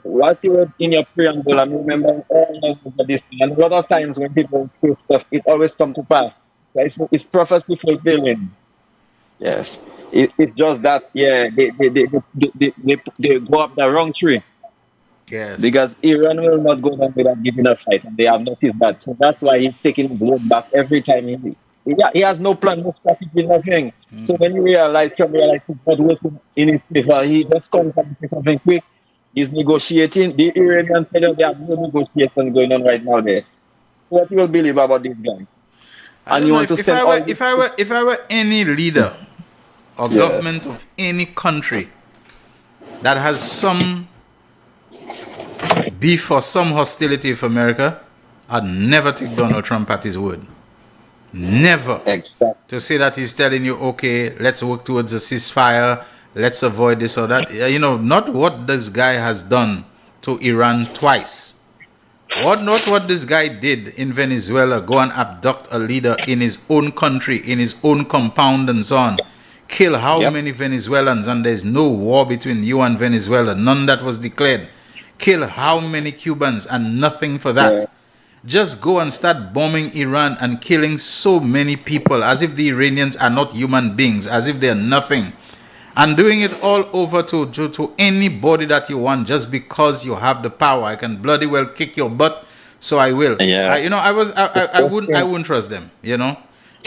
what you were in your preamble, I'm remembering all of this. And a lot of times when people say stuff, it always comes to pass. Yeah, it's prophecy fulfilling. Yes. It's just that, yeah, they go up the wrong tree. Yes. Because Iran will not go down without giving a fight, and they have noticed that. So that's why he's taking his load back every time he has no plan, no strategy, nothing. So when you realize he's not working in his favor, he just comes and says something quick. He's negotiating. The Iranians tell you they have no negotiation going on right now there. What you will believe about these guys? I And don't you know want to if send I all were this. if I were any leader or Yes. government of any country that has some beef or some hostility with America, I'd never take Donald Trump at his word. Never. Exactly. To say that he's telling you, okay, let's work towards a ceasefire, let's avoid this or that. You know, not what this guy has done to Iran twice. Not what this guy did in Venezuela, go and abduct a leader in his own country, in his own compound and so on. Kill how Yep. many Venezuelans, and there's no war between you and Venezuela, none that was declared. Kill how many Cubans and nothing for that. Yeah. Just go and start bombing Iran and killing so many people as if the Iranians are not human beings, as if they're nothing. And doing it all over to anybody that you want just because you have the power. I can bloody well kick your butt, so I will. Yeah. I wouldn't trust them, you know.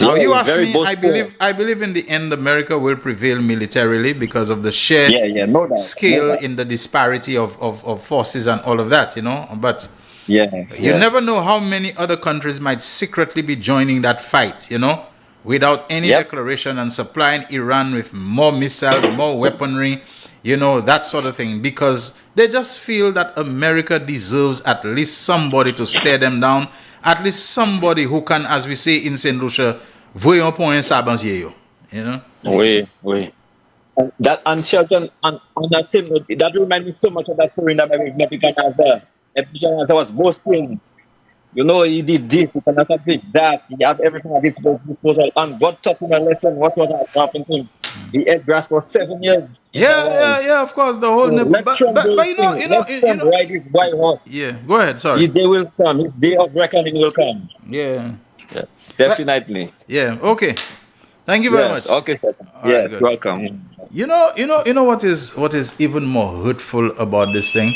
Now Yeah, you it's ask very me, boastful. I believe in the end America will prevail militarily because of the sheer Yeah, no doubt. scale No doubt. in the disparity of forces and all of that, you know. But Yeah. you yes. never know how many other countries might secretly be joining that fight, you know, without any Yep. declaration, and supplying Iran with more missiles, more weaponry, you know, that sort of thing, because they just feel that America deserves at least somebody to stare them down, at least somebody who can, as we say in St. Lucia, voyons pour un sabansier, you know. Oui. And Shelton, on that same note, that reminds me so much of that story in the Nebuchadnezzar. Nebuchadnezzar was boasting. You know, he did this, he cannot accomplish that. He had everything at his disposal. And God taught him a lesson. What was happening to him? He ate grass for 7 years. Yeah, of course, the whole So let Trump do but his thing. Let Trump ride his white horse. yeah, go ahead, sorry. His day will come. His day of reckoning will come. Yeah. Definitely. Yeah, okay. Thank you very Yes. much. Okay. All right, good. Welcome. You know what is even more hurtful about this thing?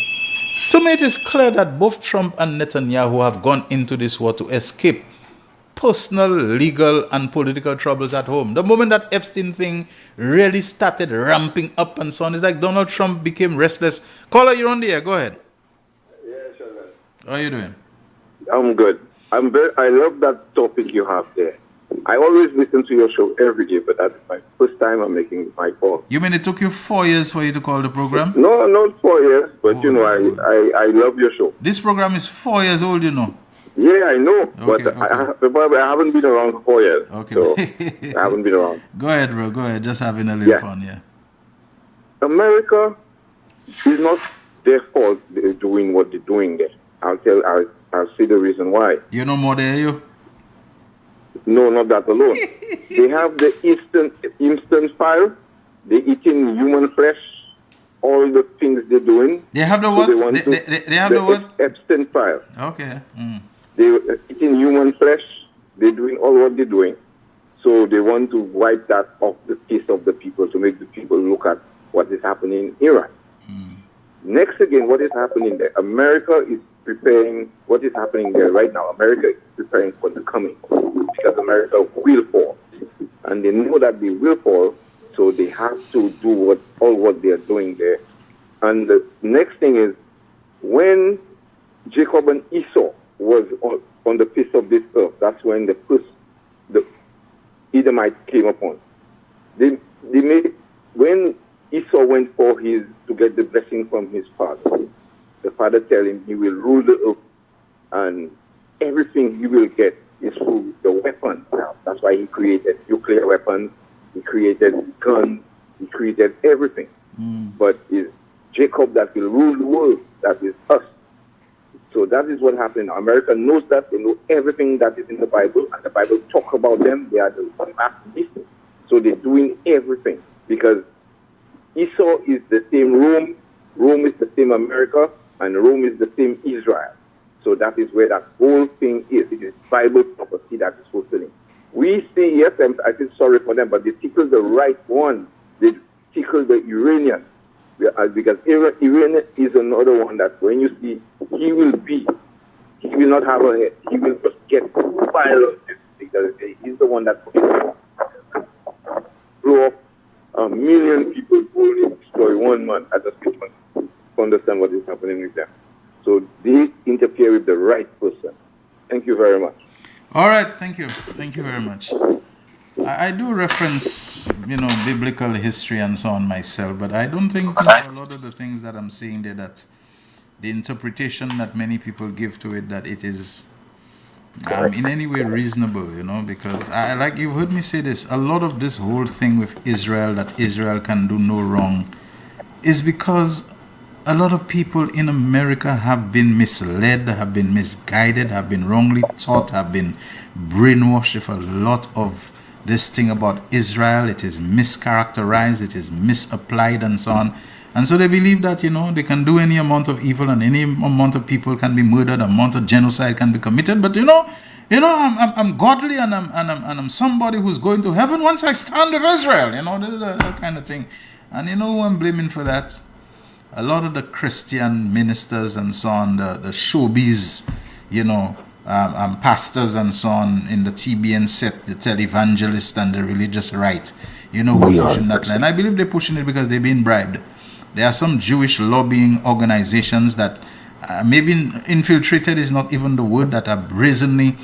To me, it is clear that both Trump and Netanyahu have gone into this war to escape personal, legal, and political troubles at home. The moment that Epstein thing really started ramping up and so on, it's like Donald Trump became restless. Caller, you're on the air. Go ahead. Yeah, sure. How are you doing? I'm good. I love that topic you have there. I always listen to your show every day, but that's my first time I'm making my call. You mean it took you 4 years for you to call the program? No, not 4 years, but I love your show. This program is 4 years old, you know. Yeah, I know, Okay, but I haven't been around for 4 years. Okay. So I haven't been around. Go ahead, bro. Go ahead. Just having a little Yeah. fun, yeah. America is not their fault they're doing what they're doing there. I'll see the reason why. You know more there, you? No, not that alone. They have the instant fire. They're eating human flesh. All the things they're doing. They have the what? They have the what? Epstein file. Okay. Mm. They're eating human flesh. They're doing all what they're doing. So they want to wipe that off the face of the people to make the people look at what is happening in Iran. Next again, what is happening there? America is preparing what is happening there right now. America is preparing for the coming because America will fall. And they know that they will fall, so they have to do all what they are doing there. And the next thing is, when Jacob and Esau was on the face of this earth, that's when the Edomites came upon. When Esau went to get the blessing from his father, the father tell him he will rule the earth and everything he will get is through the weapons now. That's why he created nuclear weapons, he created guns, he created everything. But it's Jacob that will rule the world, that is us. So that is what happened. America knows that. They know everything that is in the Bible, and the Bible talk about them. They are the masterpieces. So they're doing everything because Esau is the same Rome, Rome is the same America, and Rome is the same Israel. So that is where that whole thing is. It is Bible prophecy that is fulfilling. We say, yes, I feel sorry for them, but they tickle the right one. They tickle the Iranian. Because Iran is another one that when you see, he will not have a head. He will just get violent because he's the one that blow up 1 million people who only destroy one man. I just can't understand what is happening with them. So they interfere with the right person. Thank you very much. All right, thank you. Thank you very much. I do reference, biblical history and so on myself, but I don't think a lot of the things that I'm seeing there, that the interpretation that many people give to it, that it is in any way reasonable, because like you've heard me say this, a lot of this whole thing with Israel, that Israel can do no wrong, is because a lot of people in America have been misled, have been misguided, have been wrongly taught, have been brainwashed with a lot of this thing about Israel. It is mischaracterized, it is misapplied and so on. And so they believe that, they can do any amount of evil and any amount of people can be murdered, amount of genocide can be committed. But I'm godly and I'm somebody who's going to heaven once I stand with Israel. This is that kind of thing. And who I'm blaming for that? A lot of the Christian ministers and so on, the showbiz, pastors and so on in the TBN set, the televangelists and the religious right, who are pushing that line. I believe they're pushing it because they're being bribed. There are some Jewish lobbying organizations that maybe infiltrated is not even the word, that are brazenly,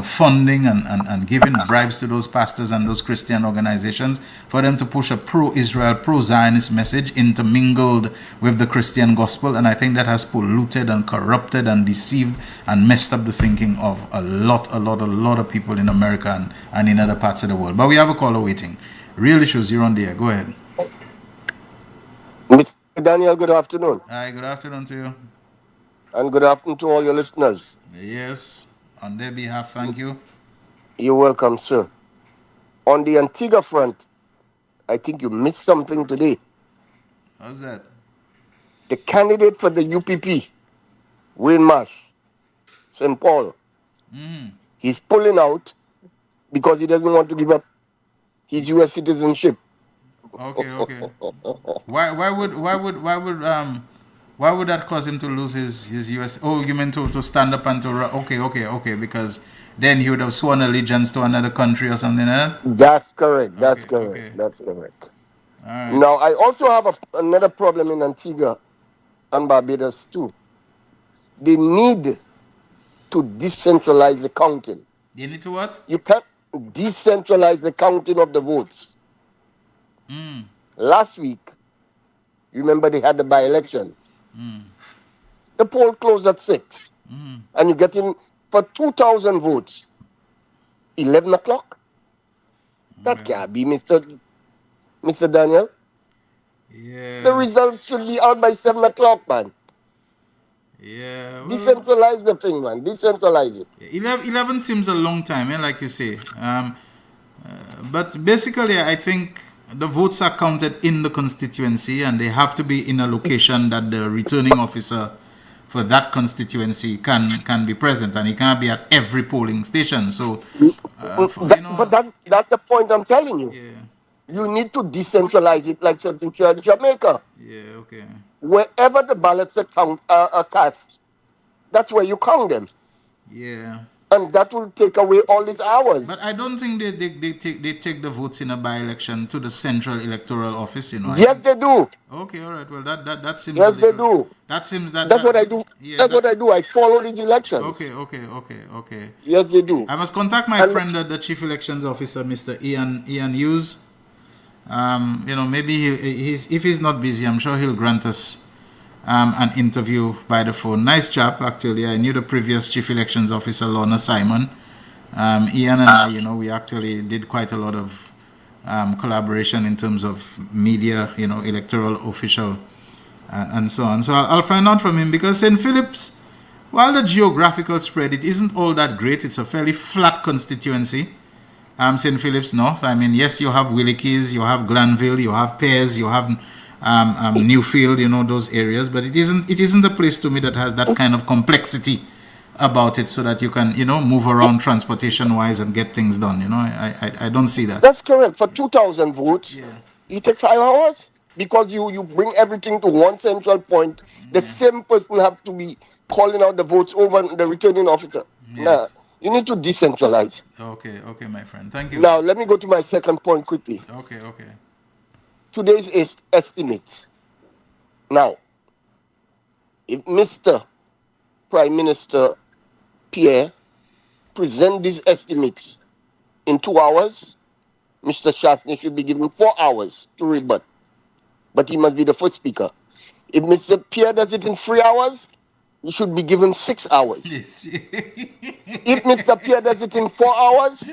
funding and giving bribes to those pastors and those Christian organizations for them to push a pro-Israel, pro-Zionist message intermingled with the Christian gospel. And I think that has polluted and corrupted and deceived and messed up the thinking of a lot of people in America and in other parts of the world. But we have a caller waiting. Real Issues, you're on the air. Go ahead. Mr. Daniel, good afternoon. Hi, good afternoon to you. And good afternoon to all your listeners. Yes. On their behalf, thank you. You're welcome, sir. On the Antigua front, I think you missed something today. How's that? The candidate for the UPP, Wayne Marsh, St. Paul, he's pulling out because he doesn't want to give up his U.S. citizenship. Okay. Why would that cause him to lose his U.S.? Oh, you meant to stand up and to... Okay, because then he would have sworn allegiance to another country or something like that? That's correct. That's correct. All right. Now, I also have another problem in Antigua and Barbados too. They need to decentralize the counting. They need to what? You can't decentralize the counting of the votes. Last week, you remember they had the by-election. The poll closed at 6. And you're getting, for 2,000 votes, 11 o'clock? That can't be, Mr. Daniel. Yeah. The results should be out by 7 o'clock, man. Yeah. Well, decentralize the thing, man. Decentralize it. 11 seems a long time, like you say. But basically, I think the votes are counted in the constituency and they have to be in a location that the returning officer for that constituency can be present, and he can't be at every polling station. So, but that's the point I'm telling you. Yeah. You need to decentralize it like something in Jamaica. Yeah, okay. Wherever the ballots are cast, that's where you count them. Yeah. And that will take away all these hours. But I don't think they take the votes in a by-election to the Central Electoral Office, Yes, they do. Okay, all right. Well, that seems. Yes, they do. That seems that. That's what I do. Yeah, that's what I do. I follow these elections. Okay. Yes, they do. I must contact my friend, the Chief Elections Officer, Mr. Ian Hughes. Maybe if he's not busy, I'm sure he'll grant us an interview by the phone. Nice chap, actually. I knew the previous Chief Elections Officer, Lorna Simon, Ian and I, we actually did quite a lot of collaboration in terms of media, electoral official and so on. So I'll find out from him, because St. Philip's, while the geographical spread, it isn't all that great. It's a fairly flat constituency. St. Philip's North. I mean, yes, you have Willikies, you have Glanville, you have Pears, you have Newfield, those areas, but it isn't a place to me that has that kind of complexity about it, so that you can, move around transportation-wise and get things done. I don't see that. That's correct. For 2,000 votes, you take 5 hours, because you bring everything to one central point. The same person have to be calling out the votes over the returning officer. Yes. Now, you need to decentralize. Okay, my friend. Thank you. Now, let me go to my second point quickly. Okay. Today's is estimates. Now, if Mr. Prime Minister Pierre present these estimates in 2 hours, Mr. Shastny should be given 4 hours to rebut. But he must be the first speaker. If Mr. Pierre does it in 3 hours, he should be given 6 hours. Yes. If Mr. Pierre does it in 4 hours,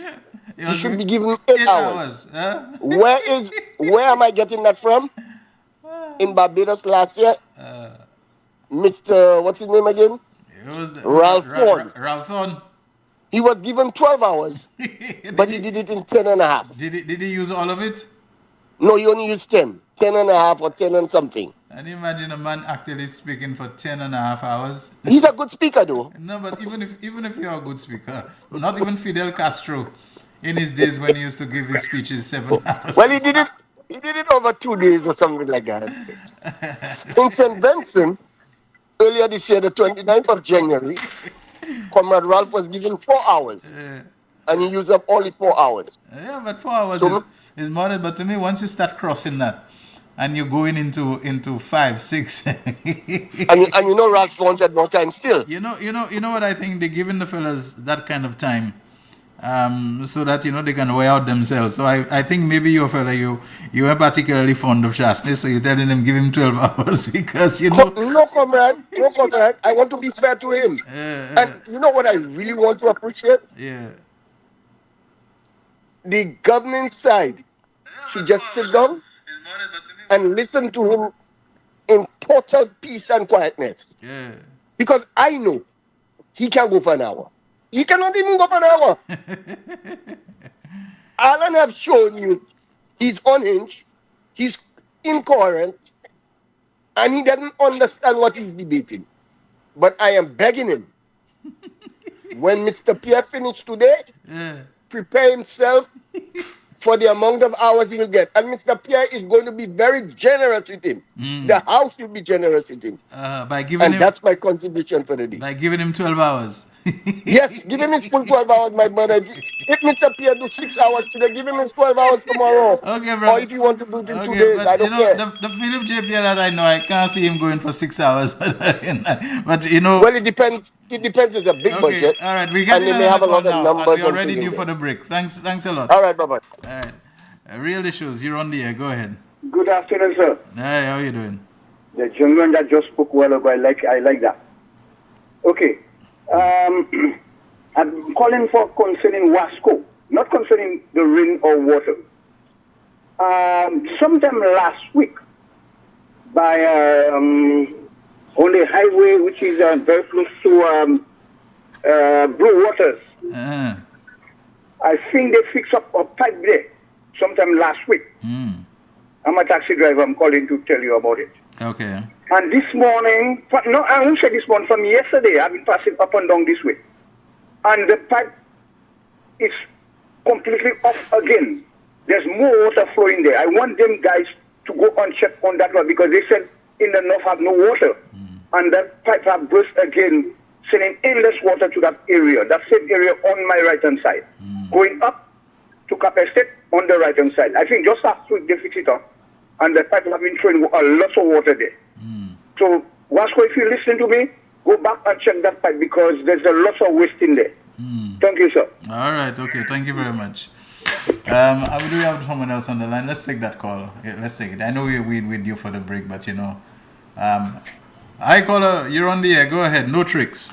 he should be given 8 hours. Huh? Where am I getting that from? In Barbados last year, Mr. What's his name again? Ralph Thorne. Ralph Thorne. He was given 12 hours, but he did it in 10 and a half. Did he use all of it? No, he only used 10 and a half or 10 and something. And imagine a man actually speaking for 10 and a half hours. He's a good speaker, though. No, but even if you're a good speaker, not even Fidel Castro in his days when he used to give his speeches 7 hours. Well, he did it over 2 days or something like that. In St. Vincent, earlier this year, the 29th of January, Comrade Ralph was given 4 hours. And he used up only 4 hours. Yeah, but 4 hours is more than, but to me, once you start crossing that, and you're going into 5, 6. and Ralph wanted more time still. You know what I think? They're giving the fellas that kind of time, so that they can wear out themselves. So I think maybe your fella, you are particularly fond of Shastny, so you're telling him give him 12 hours because No, comrade. I want to be fair to him. And you know what I really want to appreciate? Yeah. The governing side should just sit down and listen to him in total peace and quietness. Yeah. Because I know he can go for an hour. He cannot even go for an hour. Alan have shown you he's unhinged, he's incoherent, and he doesn't understand what he's debating. But I am begging him, when Mr. Pierre finished today, prepare himself for the amount of hours he will get. And Mr. Pierre is going to be very generous with him. The House will be generous with him. That's my contribution for the day. By giving him 12 hours. Yes, give him his full 12 hours, my brother. If Mr. Pierre do 6 hours today, give him his 12 hours tomorrow. Okay, bro. Or if you want to do it in 2 days, I don't care. The Philip J. Pierre that I know, I can't see him going for 6 hours. But Well, it depends. It depends. It's a big budget. All right, we got and they may have a lot of numbers. You're already due for the break. Thanks a lot. All right, bye-bye. All right. Real issues. You're on the air. Go ahead. Good afternoon, sir. Hey, how are you doing? The gentleman that just spoke well ago, I like that. Okay. I'm calling for concerning Wasco, not concerning the rain or water. Sometime last week, by on the highway, which is very close to Blue Waters, I think they fixed up a pipe there sometime last week. I'm a taxi driver. I'm calling to tell you about it. Okay. And this morning, I won't say this morning, from yesterday, I've been passing up and down this way. And the pipe is completely off again. There's more water flowing there. I want them guys to go and check on that one because they said in the north have no water. And that pipe have burst again, sending endless water to that area, that same area on my right-hand side. Going up to Cap Estate on the right-hand side. I think just last week they fixed it up. And the pipe have been throwing a lot of water there. So, Wasco, if you listen to me, go back and check that pipe because there's a lot of waste in there. Thank you, sir. All right, okay. Thank you very much. Do we have someone else on the line? Let's take that call. Yeah, let's take it. I know we're with you for the break, but hi caller, you're on the air. Go ahead. No tricks.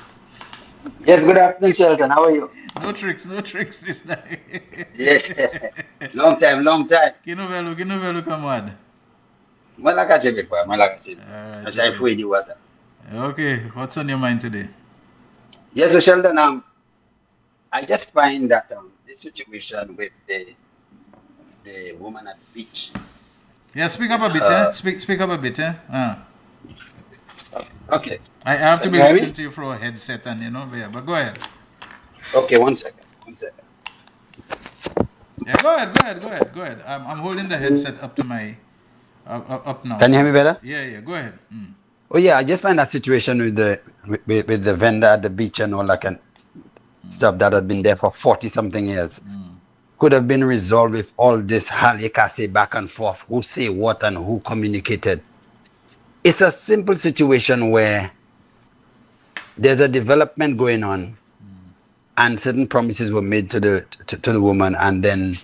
Yes, good afternoon, Shelton. How are you? No tricks this time. Yeah. Long time. Kino velu kamad. Malakache before, Malakache. Alright, I try okay. for you, what's up? Okay, what's on your mind today? Yes, so Shelton, I just find that this situation with the woman at the beach. Yeah, speak up a bit, eh? Speak up a bit, eh? Okay. I have to Can be you hear listening me? to you through a headset and yeah, but go ahead. Okay, one second. Yeah, go ahead. I'm holding the headset up to my up now. Can you hear me better? Yeah, go ahead. Oh yeah, I just find that situation with the vendor at the beach and all that kind of stuff that had been there for 40 something years could have been resolved with all this halikase back and forth, who say what and who communicated. It's a simple situation where there's a development going on and certain promises were made to the woman, and then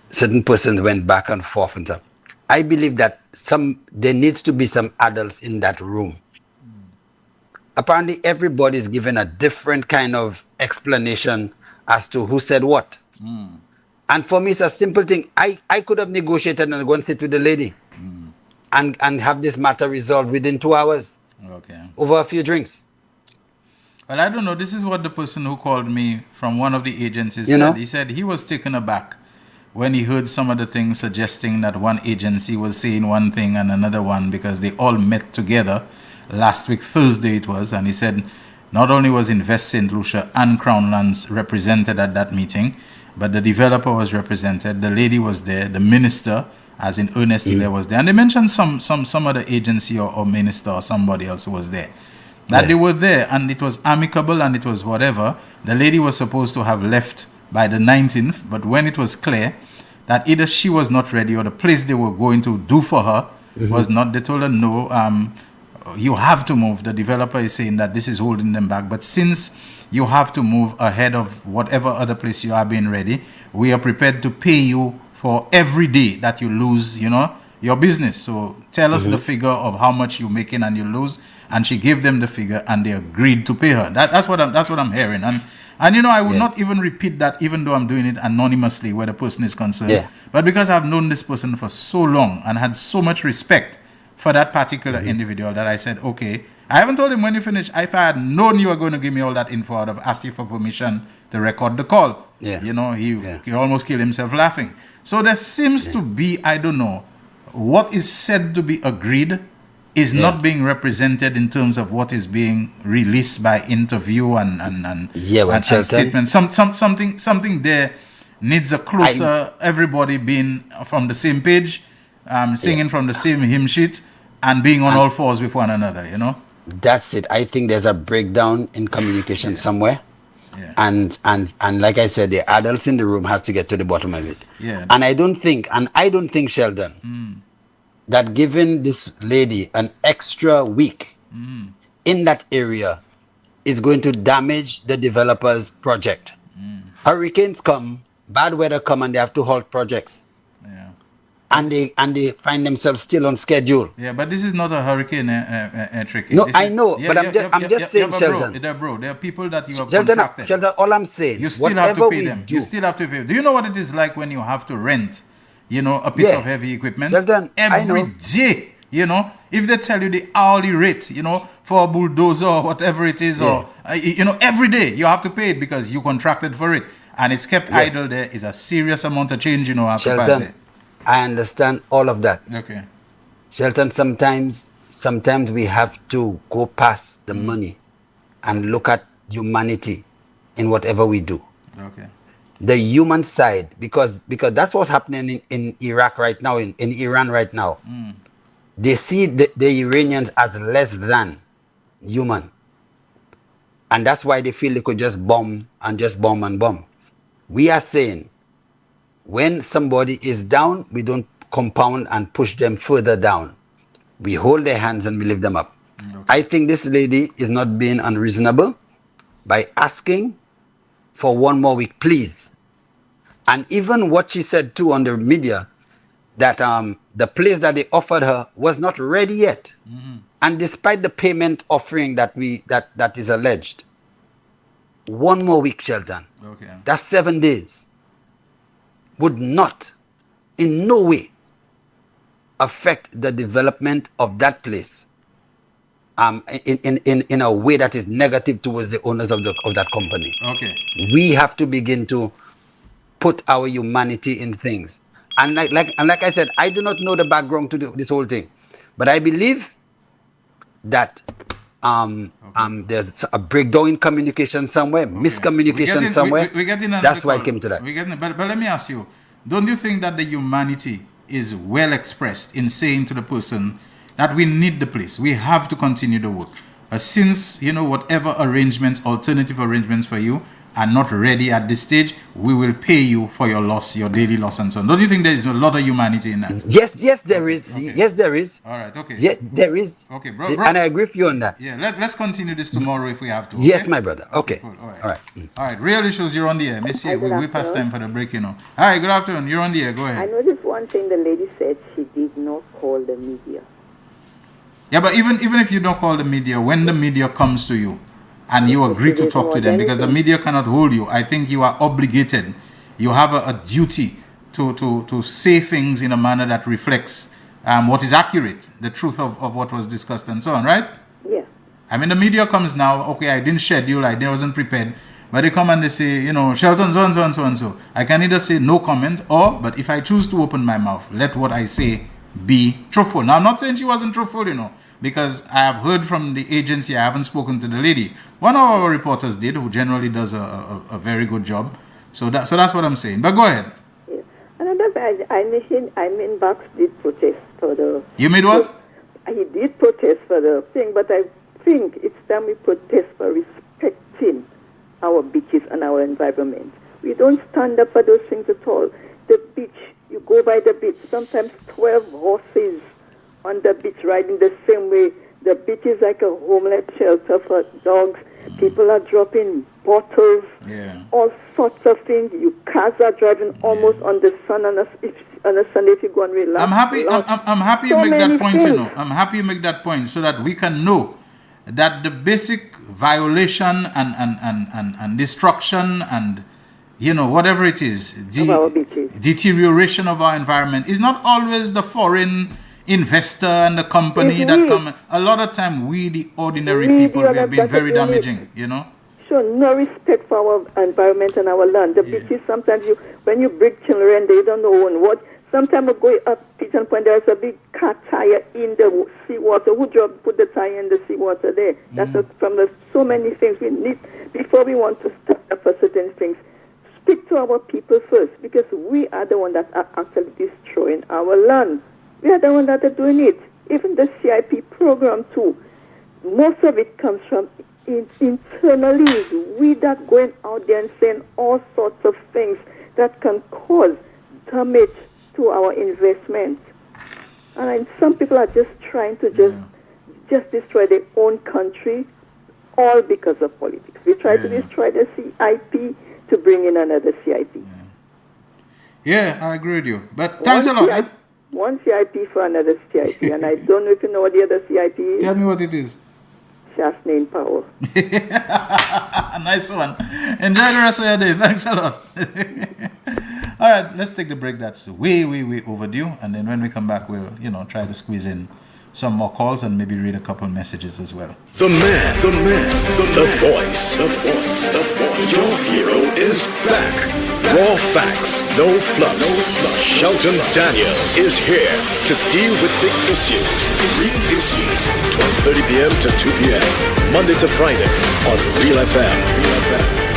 certain persons went back and forth and stuff. I believe that there needs to be some adults in that room. Apparently everybody is given a different kind of explanation as to who said what. And for me, it's a simple thing. I could have negotiated and go and sit with the lady and have this matter resolved within 2 hours. Okay. Over a few drinks. Well, I don't know. This is what the person who called me from one of the agencies said. He said he was taken aback when he heard some of the things suggesting that one agency was saying one thing and another one, because they all met together last week, Thursday it was, and he said not only was Invest St. Lucia and Crown Lands represented at that meeting, but the developer was represented, the lady was there, the minister, as in Ernest Hilaire, was there, and they mentioned some other agency or minister or somebody else who was there. That they were there, and it was amicable and it was whatever. The lady was supposed to have left by the 19th, but when it was clear that either she was not ready or the place they were going to do for her was not, they told her no, you have to move. The developer is saying that this is holding them back, but since you have to move ahead of whatever other place you are being ready, we are prepared to pay you for every day that you lose, your business. So tell us the figure of how much you're making and you lose. And she gave them the figure and they agreed to pay her. That's what I'm hearing. And I would not even repeat that, even though I'm doing it anonymously where the person is concerned. Yeah. But because I've known this person for so long and had so much respect for that particular individual, that I said, okay, I haven't told him when you finish. If I had known you were going to give me all that info, I'd have asked you for permission to record the call. Yeah. He almost killed himself laughing. So there seems to be, I don't know, what is said to be agreed is not being represented in terms of what is being released by interview and statement. Something there needs a closer, everybody being from the same page, singing from the same hymn sheet, and being on all fours with one another, That's it. I think there's a breakdown in communication somewhere. Yeah. And like I said, the adults in the room has to get to the bottom of it. Yeah. And I don't think, Sheldon, that giving this lady an extra week in that area is going to damage the developer's project. Hurricanes come, bad weather come, and they have to halt projects. Yeah. And they find themselves still on schedule. Yeah, but this is not a hurricane tricky. No, I know, but I'm just saying, Shelton. There are people that you have Shelton, contracted. Shelton, all I'm saying, you still have to pay them. You still have to pay. Do you know what it is like when you have to rent, a piece of heavy equipment? Shelton, every day, if they tell you the hourly rate, for a bulldozer or whatever it is, or every day you have to pay it because you contracted for it, and it's kept idle there. Is a serious amount of change, have to pass there. I understand all of that. Okay. Shelton, sometimes we have to go past the money and look at humanity in whatever we do. Okay. The human side, because that's what's happening in Iraq right now, in Iran right now. They see the Iranians as less than human. And that's why they feel they could just bomb and bomb. We are saying, when somebody is down, we don't compound and push them further down. We hold their hands and we lift them up. Okay. I think this lady is not being unreasonable by asking for one more week, please. And even what she said too on the media, that the place that they offered her was not ready yet. And despite the payment offering that is alleged, 1 more week, Shelton. Okay. That's 7 days. Would not, in no way, affect the development of that place in a way that is negative towards the owners of that company. Okay. We have to begin to put our humanity in things. And like I said, I do not know the background to this whole thing, but I believe that there's a breakdown in communication somewhere, miscommunication somewhere. That's why it came to that. But let me ask you, don't you think that the humanity is well expressed in saying to the person that we need the place, we have to continue the work? Since, whatever alternative arrangements for you are not ready at this stage, we will pay you for your loss, your daily loss and so on. Don't you think there is a lot of humanity in that? Yes, there is. Okay. Yes, there is. All right, okay. Yeah, there is. Okay, bro. And I agree with you on that. Yeah, let's continue this tomorrow if we have to. Okay? Yes, my brother. Okay. Cool. All right. All right. Real Issues, you're on the air. Missy, we pass time for the break, Hi, good afternoon. You're on the air. Go ahead. I noticed one thing the lady said, she did not call the media. Yeah, but even if you don't call the media, when the media comes to you, and you agree to talk to them, because the media cannot hold you, I think you are obligated. You have a duty to say things in a manner that reflects what is accurate, the truth of what was discussed and so on, right? Yeah. I mean, the media comes now, okay, I didn't schedule, I wasn't prepared, but they come and they say, Shelton, so and so and so and so. I can either say no comment, but if I choose to open my mouth, let what I say be truthful. Now, I'm not saying she wasn't truthful, because I have heard from the agency, I haven't spoken to the lady. One of our reporters did, who generally does a very good job. So that's what I'm saying. But go ahead. Yeah. Another thing, I mean, Bax did protest for the... You made what? He did protest for the thing, but I think it's time we protest for respecting our beaches and our environment. We don't stand up for those things at all. The beach, you go by the beach, sometimes 12 horses on the beach riding the same way. The beach is like a homeless shelter for dogs. People are dropping bottles, all sorts of things. Cars are driving almost on the sun on a Sunday if you go and relax. I'm happy you make that point, I'm happy you make that point so that we can know that the basic violation and destruction and whatever it is, deterioration of our environment is not always the foreign investor and the company that come. A lot of time we the ordinary people, we have been very damaging, Sure, no respect for our environment and our land. The beaches, sometimes when you bring children, they don't know what. Sometimes we go up Pigeon Point, there's a big car tire in the seawater. Who put the tire in the seawater there? That's from so many things we need before we want to start up for certain things. Speak to our people first, because we are the ones that are actually destroying our land. We are the ones that are doing it. Even the CIP program too. Most of it comes from internally. We that going out there and saying all sorts of things that can cause damage to our investment. And some people are just trying to just destroy their own country, all because of politics. We try to destroy the CIP to bring in another CIP. Yeah, I agree with you. But thanks a lot. One CIP for another CIP, and I don't know if you know what the other CIP is. Tell me what it is. Shasney in power. Nice one. Enjoy the rest of your day. Thanks a lot. All right, let's take the break. That's way overdue. And then when we come back, we'll, try to squeeze in some more calls and maybe read a couple messages as well. The man, the voice. Your hero is back. Raw facts, no fluff. Shelton Daniel is here to deal with the issues. Real issues. 12:30 p.m. to 2 p.m. Monday to Friday on Real FM.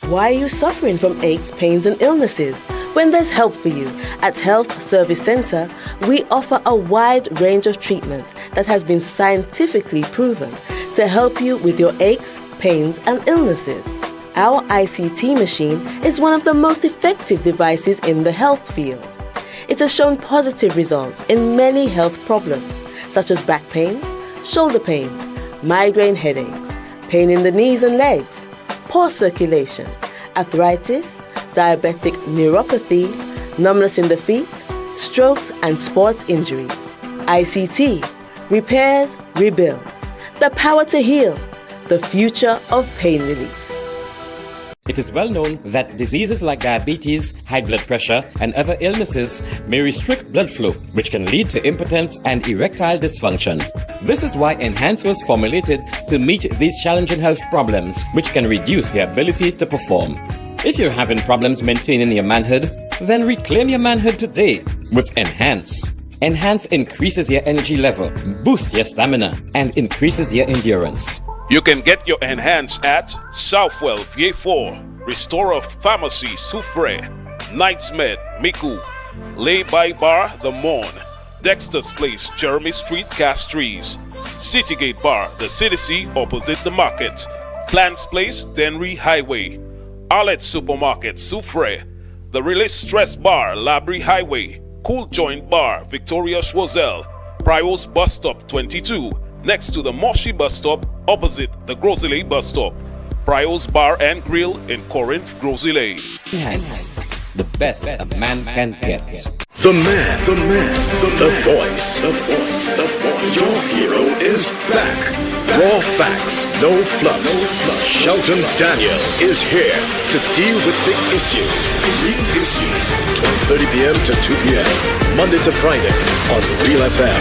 Why are you suffering from aches, pains and illnesses? When there's help for you. At Health Service Center, we offer a wide range of treatment that has been scientifically proven to help you with your aches, pains and illnesses. Our ICT machine is one of the most effective devices in the health field. It has shown positive results in many health problems, such as back pains, shoulder pains, migraine headaches, pain in the knees and legs, poor circulation, arthritis, diabetic neuropathy, numbness in the feet, strokes and sports injuries. ICT, repairs, rebuild. The power to heal, the future of pain relief. It is well known that diseases like diabetes, high blood pressure, and other illnesses may restrict blood flow, which can lead to impotence and erectile dysfunction. This is why Enhance was formulated to meet these challenging health problems, which can reduce your ability to perform. If you're having problems maintaining your manhood, then reclaim your manhood today with Enhance. Enhance increases your energy level, boosts your stamina, and increases your endurance. You can get your Enhance at Southwell VA4, Restorer Pharmacy Soufre, Knights Med Miku, Lay by Bar The Morn, Dexter's Place Jeremy Street Castries, Citygate Bar The City opposite the market, Plants Place Denry Highway, Arlette Supermarket Soufre, The Release Stress Bar Labrie Highway, Cool Joint Bar Victoria Schwazel, Prio's Bus Stop 22, next to the Moshi Bus Stop opposite the Grosley Bus Stop, Prio's Bar and Grill in Corinth, Grosley. Enhance, the best a man can get. The man, the voice. Your hero is back. Raw facts, no fluffs. Shelton Daniel is here to deal with the issues. 12:30 p.m. to 2 p.m. Monday to Friday on Real FM.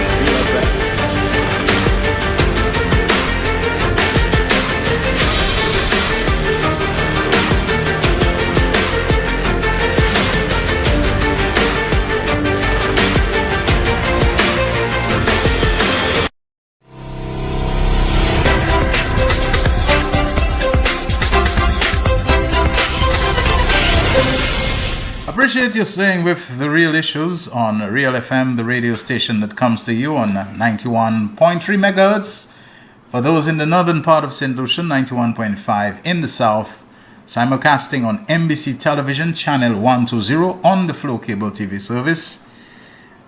Appreciate you staying with the Real Issues on Real FM, the radio station that comes to you on 91.3 megahertz. For those in the northern part of St. Lucia, 91.5 in the south. Simulcasting on NBC Television, channel 120 on the Flow Cable TV service.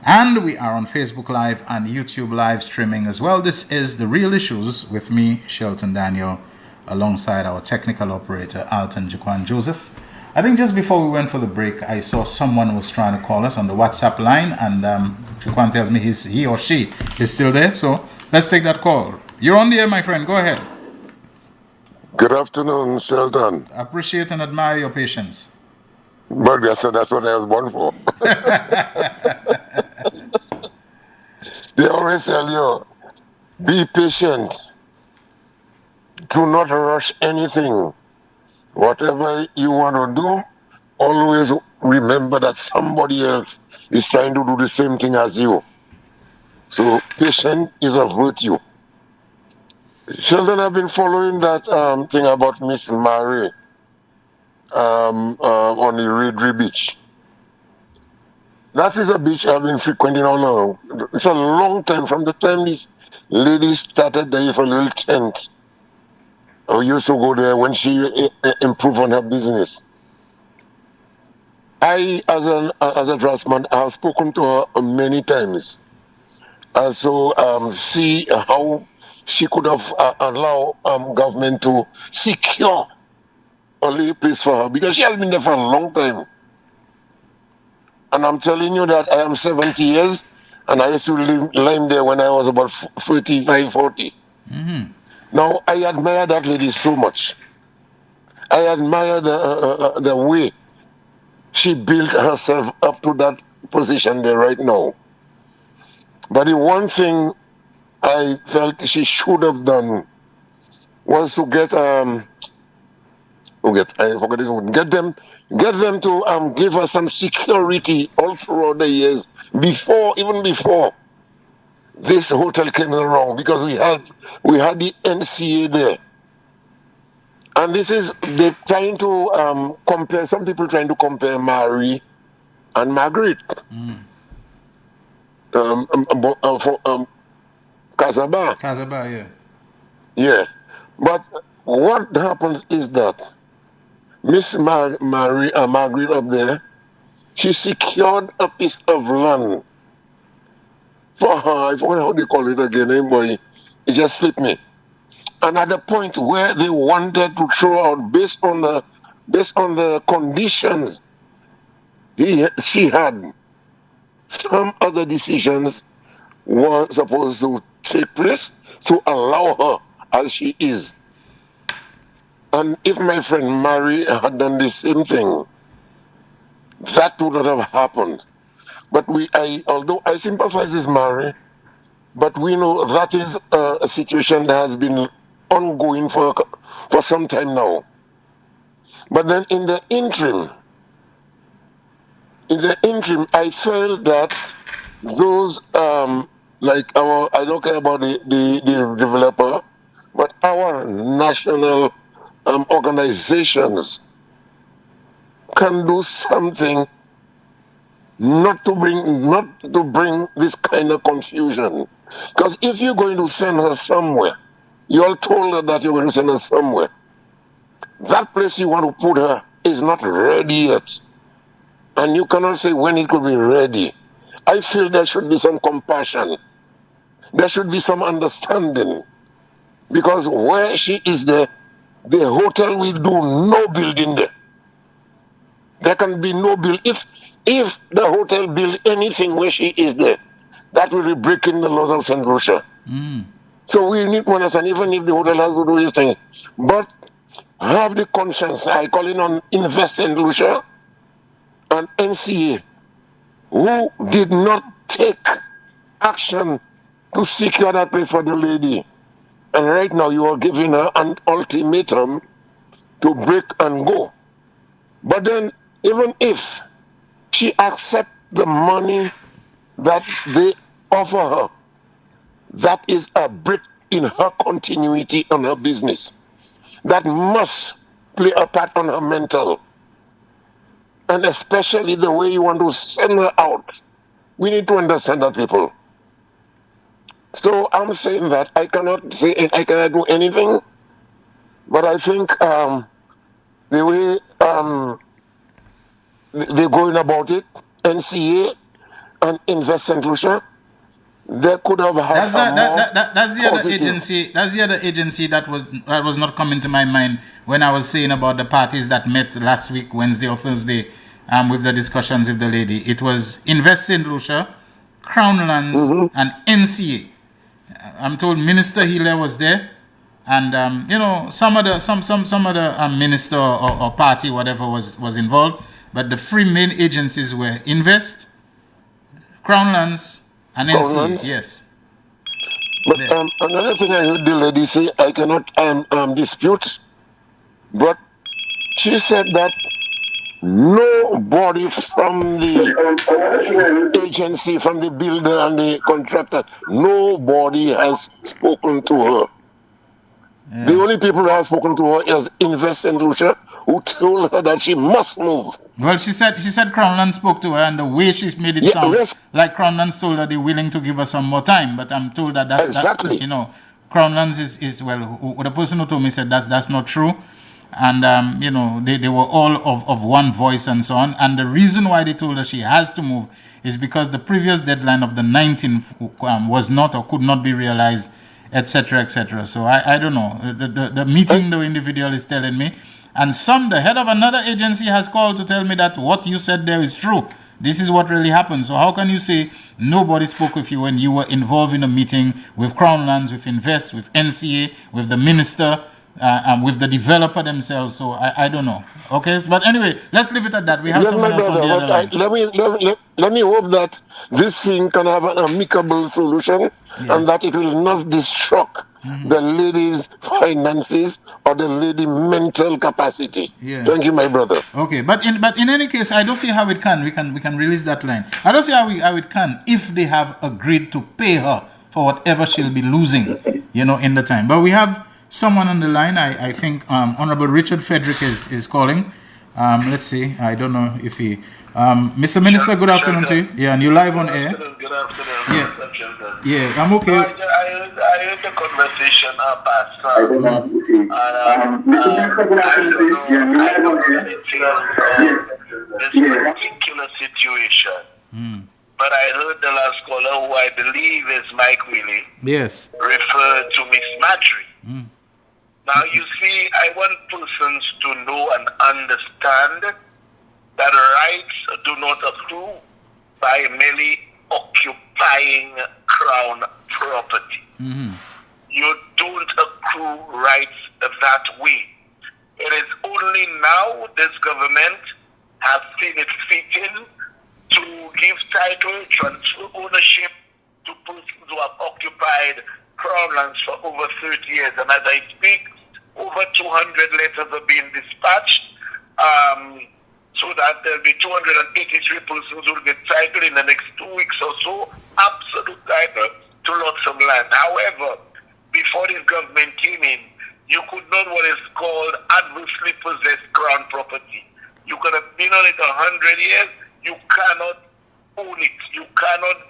And we are on Facebook Live and YouTube live streaming as well. This is the Real Issues with me, Shelton Daniel, alongside our technical operator, Alton Jaquan Joseph. I think just before we went for the break, I saw someone was trying to call us on the WhatsApp line, and Jaquan tells me he or she is still there. So let's take that call. You're on the air, my friend. Go ahead. Good afternoon, Shelton. Appreciate and admire your patience. But that's what I was born for. They always tell you, be patient. Do not rush anything. Whatever you want to do, always remember that somebody else is trying to do the same thing as you. So patience is a virtue. Sheldon, I've been following that thing about Miss Mary on the Redry Beach. That is a beach I've been frequenting all along. It's a long time, from the time these ladies started there for a little tent. I used to go there when she improved on her business. I, as a draftsman, I have spoken to her many times. So see how she could have allowed government to secure a little place for her, because she has been there for a long time. And I'm telling you that I am 70 years, and I used to live there when I was about 35, 40. Mm-hmm. Now, I admire that lady so much. I admire the way she built herself up to that position there right now. But the one thing I felt she should have done was to get them to give her some security all throughout the years even before this hotel came around, because we had the NCA there. And this is, they're trying to compare, some people trying to compare Mary and Margaret. Casabah, yeah. Yeah. But what happens is that Miss Margaret up there, she secured a piece of land for her. I forgot how they call it again, boy. It just slipped me. And at the point where they wanted to throw out based on the conditions she had, some other decisions were supposed to take place to allow her as she is. And if my friend Mary had done the same thing, that would not have happened. But although I sympathize with Mary, but we know that is a situation that has been ongoing for some time now. But then in the interim, I felt that those I don't care about the developer, but our national organizations can do something not to bring this kind of confusion. Because if you're going to send her somewhere, you all told her that you're going to send her somewhere. That place you want to put her is not ready yet. And you cannot say when it could be ready. I feel there should be some compassion. There should be some understanding. Because where she is there, the hotel will do no building there. There can be no build. If the hotel build anything where she is there, that will be breaking the laws of St. Lucia. So we need to understand, even if the hotel has to do this thing, but have the conscience. I call it on Invest St. Lucia and NCA, who did not take action to secure that place for the lady. And right now you are giving her an ultimatum to break and go. But then, even if she accepts the money that they offer her, that is a break in her continuity on her business. That must play a part on her mental. And especially the way you want to send her out. We need to understand that, people. So I'm saying that I cannot do anything, but I think the way they're going about it, NCA and Invest St. Lucia, they could have had that's the other agency. That's the other agency that was not coming to my mind when I was saying about the parties that met last week, Wednesday or Thursday, with the discussions with the lady. It was Invest St. Lucia, Crown Lands, and NCA. I'm told Minister Healer was there, and some other minister or party, whatever, was involved. But the three main agencies were Invest, Crown Lands, and NCA. Yes. But another thing I heard the lady say, I cannot dispute, but she said that nobody from the agency, from the builder and the contractor, nobody has spoken to her. Yeah. The only people who have spoken to her is Invest St. Lucia, who told her that she must move. Well, she said Crownland spoke to her, and the way she's made it sound like Crownlands told her they're willing to give her some more time. But I'm told that's exactly. Crownlands is the person who told me said that's not true. And they were all of one voice and so on. And the reason why they told her she has to move is because the previous deadline of the 19th was not or could not be realized, etc., etc. So I don't know. The meeting the individual is telling me, and the head of another agency has called to tell me that what you said there is true. This is what really happened. So how can you say nobody spoke with you when you were involved in a meeting with Crown Lands, with Invest, with NCA, with the minister, with the developer themselves? So I don't know. Okay, but anyway, let's leave it at that. We have someone else on the other line. Let me hope that this thing can have an amicable solution, and that it will not disrupt the lady's finances or the lady mental capacity. Yeah. Thank you, my brother. Okay, but in any case, I don't see how it can. We can release that line. I don't see how it can if they have agreed to pay her for whatever she'll be losing, in the time. But we have someone on the line. I think Honorable Richard Frederick is calling. Let's see. I don't know if he... Mr. Minister, good afternoon to you. Yeah, and you're live on air. Good Good afternoon. Yeah, I'm okay. I heard the conversation past I don't know anything of this particular situation. But I heard the last caller, who I believe is Mike Willie, yes, refer to Miss Marjorie. Now, you see, I want persons to know and understand that rights do not accrue by merely occupying crown property. You don't accrue rights that way. It is only now this government has seen it fitting to give title, transfer ownership to persons who have occupied crown lands for over 30 years. And as I speak, over 200 letters are being dispatched, so that there will be 283 persons who will get title in the next 2 weeks or so, absolute title to lots of land. However, before this government came in, you could not what is called adversely possessed crown property. You could have been on it 100 years, you cannot own it.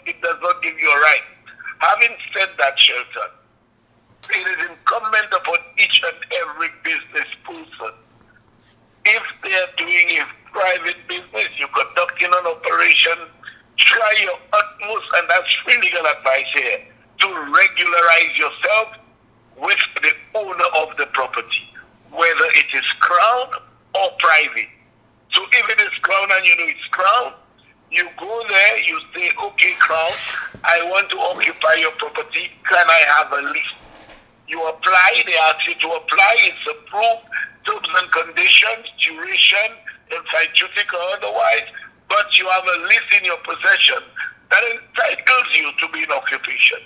It does not give you a right. Having said that, Shelton, it is incumbent upon each and every business person. If they are doing a private business, you're conducting an operation, try your utmost, and that's free legal advice here, to regularize yourself with the owner of the property, whether it is crown or private. So if it is crown and you know it's crown, you go there, you say, okay, crown, I want to occupy your property, can I have a lease? You apply, they ask you to apply, it's approved, terms and conditions, duration, emphyteutic or otherwise, but you have a lease in your possession that entitles you to be in occupation.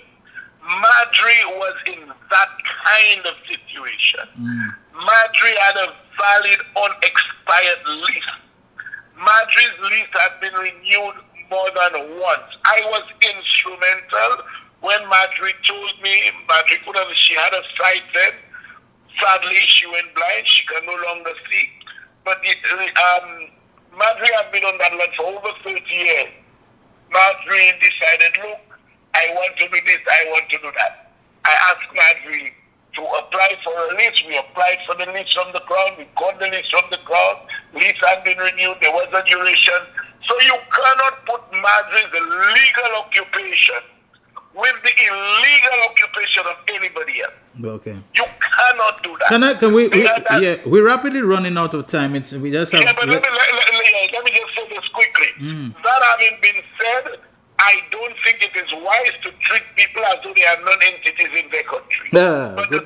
Marjorie was in that kind of situation. Marjorie had a valid, unexpired lease. Marjorie's lease had been renewed more than once. I was instrumental when Marjorie told me, she had a sight then. Sadly, she went blind. She can no longer see. But Marjorie had been on that land for over 30 years. Marjorie decided, look, I want to do this, I want to do that. I asked Marjorie to apply for a lease. We applied for the lease from the crown. We got the lease from the crown. Lease had been renewed. There was a duration. So you cannot put Marjorie's legal occupation with the illegal occupation of anybody else. Okay. You cannot do that. We're rapidly running out of time. We just have. Yeah, but let me just say this quickly. That having been said, I don't think it is wise to treat people as though they are non-entities in their country. But the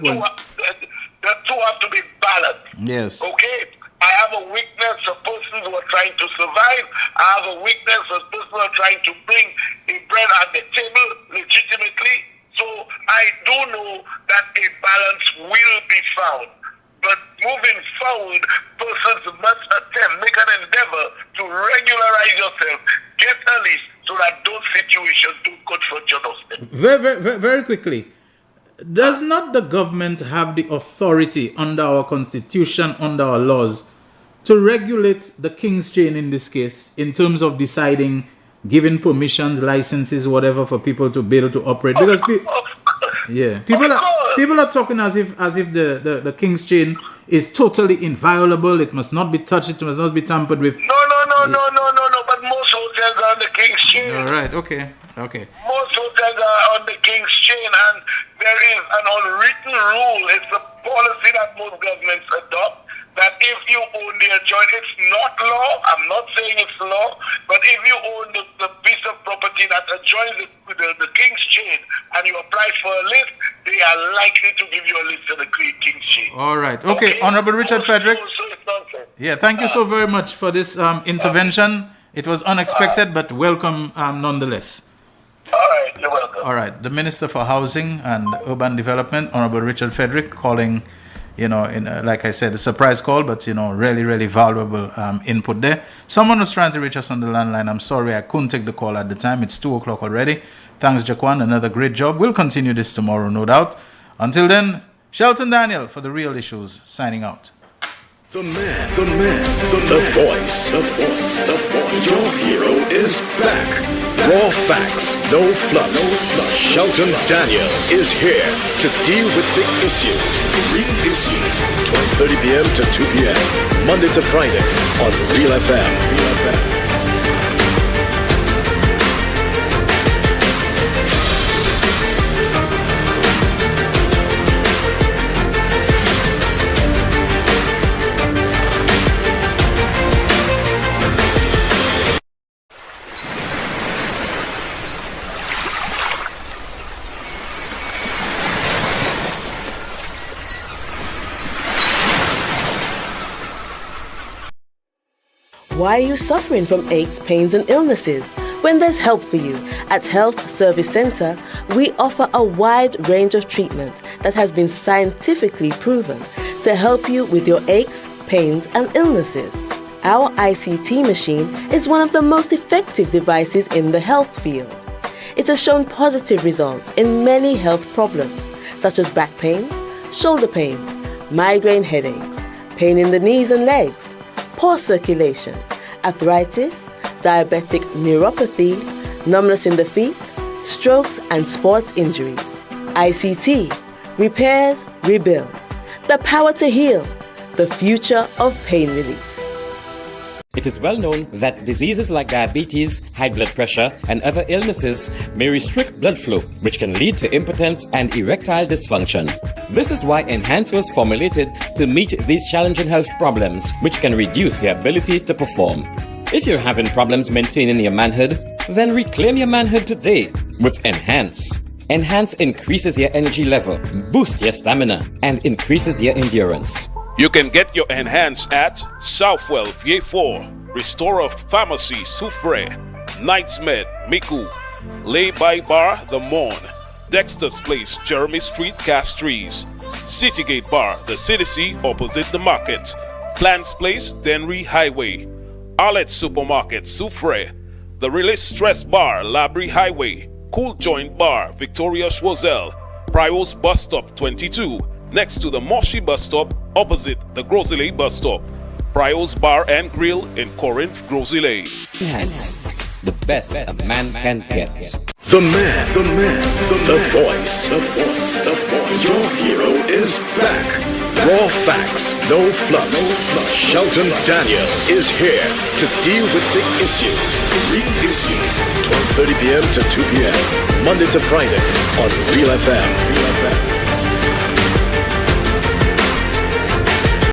two have to be balanced. Yes. Okay? I have a weakness for persons who are trying to survive. I have a weakness for persons who are trying to bring a bread at the table legitimately. So I do know that a balance will be found. But moving forward, persons must make an endeavor to regularize yourself, get a list, so that those situations don't confront your doorstep. Very quickly. Does not the government have the authority under our constitution, under our laws, to regulate the King's Chain in this case, in terms of deciding, giving permissions, licenses, whatever, for people to be able to operate? Because people are talking as if the King's Chain is totally inviolable. It must not be touched. It must not be tampered with. No. But most hotels are on the King's Chain. All right. Okay. Most hotels are on the King's Chain, and there is an unwritten rule. It's a policy that most governments adopt, that if you own the adjoining, it's not law, I'm not saying it's law, but if you own the piece of property that adjoins the King's Chain and you apply for a list, they are likely to give you a list of the King's Chain. All right. Okay. Honorable Richard Frederick. Yeah, thank you so very much for this intervention. It was unexpected, but welcome nonetheless. All right, you're welcome. All right. The Minister for Housing and Urban Development, Honorable Richard Frederick, calling, like I said, a surprise call, but, really, really valuable input there. Someone was trying to reach us on the landline. I'm sorry, I couldn't take the call at the time. It's 2 o'clock already. Thanks, Jaquan. Another great job. We'll continue this tomorrow, no doubt. Until then, Shelton Daniel for The Real Issues, signing out. The man, the voice. Your hero is back. Raw facts, no fluff. Shelton Daniel is here to deal with the issues. Real issues. 12:30 p.m. to 2 p.m. Monday to Friday on Real FM. Why are you suffering from aches, pains and illnesses? When there's help for you, at Health Service Center, we offer a wide range of treatment that has been scientifically proven to help you with your aches, pains and illnesses. Our ICT machine is one of the most effective devices in the health field. It has shown positive results in many health problems, such as back pains, shoulder pains, migraine headaches, pain in the knees and legs, poor circulation, arthritis, diabetic neuropathy, numbness in the feet, strokes and sports injuries. ICT, repairs, rebuild, the power to heal, the future of pain relief. It is well known that diseases like diabetes, high blood pressure, and other illnesses may restrict blood flow, which can lead to impotence and erectile dysfunction. This is why Enhance was formulated to meet these challenging health problems, which can reduce your ability to perform. If you're having problems maintaining your manhood, then reclaim your manhood today with Enhance. Enhance increases your energy level, boosts your stamina, and increases your endurance. You can get your Enhance at Southwell Vieux 4, Restorer Pharmacy Soufre, Knights Med Miku, Lay by Bar The Morn, Dexter's Place Jeremy Street Castries, Citygate Bar The City opposite the market, Plants Place Denry Highway, Arlette Supermarket Soufre, The Release Stress Bar Labrie Highway, Cool Joint Bar Victoria Schwazel, Prios Bus Stop 22, next to the Moshi Bus Stop opposite the Grosley Bus Stop. Prios Bar and Grill in Corinth, Grosley. Enhance, the best a man can get. The man, the voice. Your hero is back. Raw facts, no fluff. Shelton Daniel is here to deal with the issues. Real issues. 12:30 p.m. to 2 p.m. Monday to Friday on Real FM.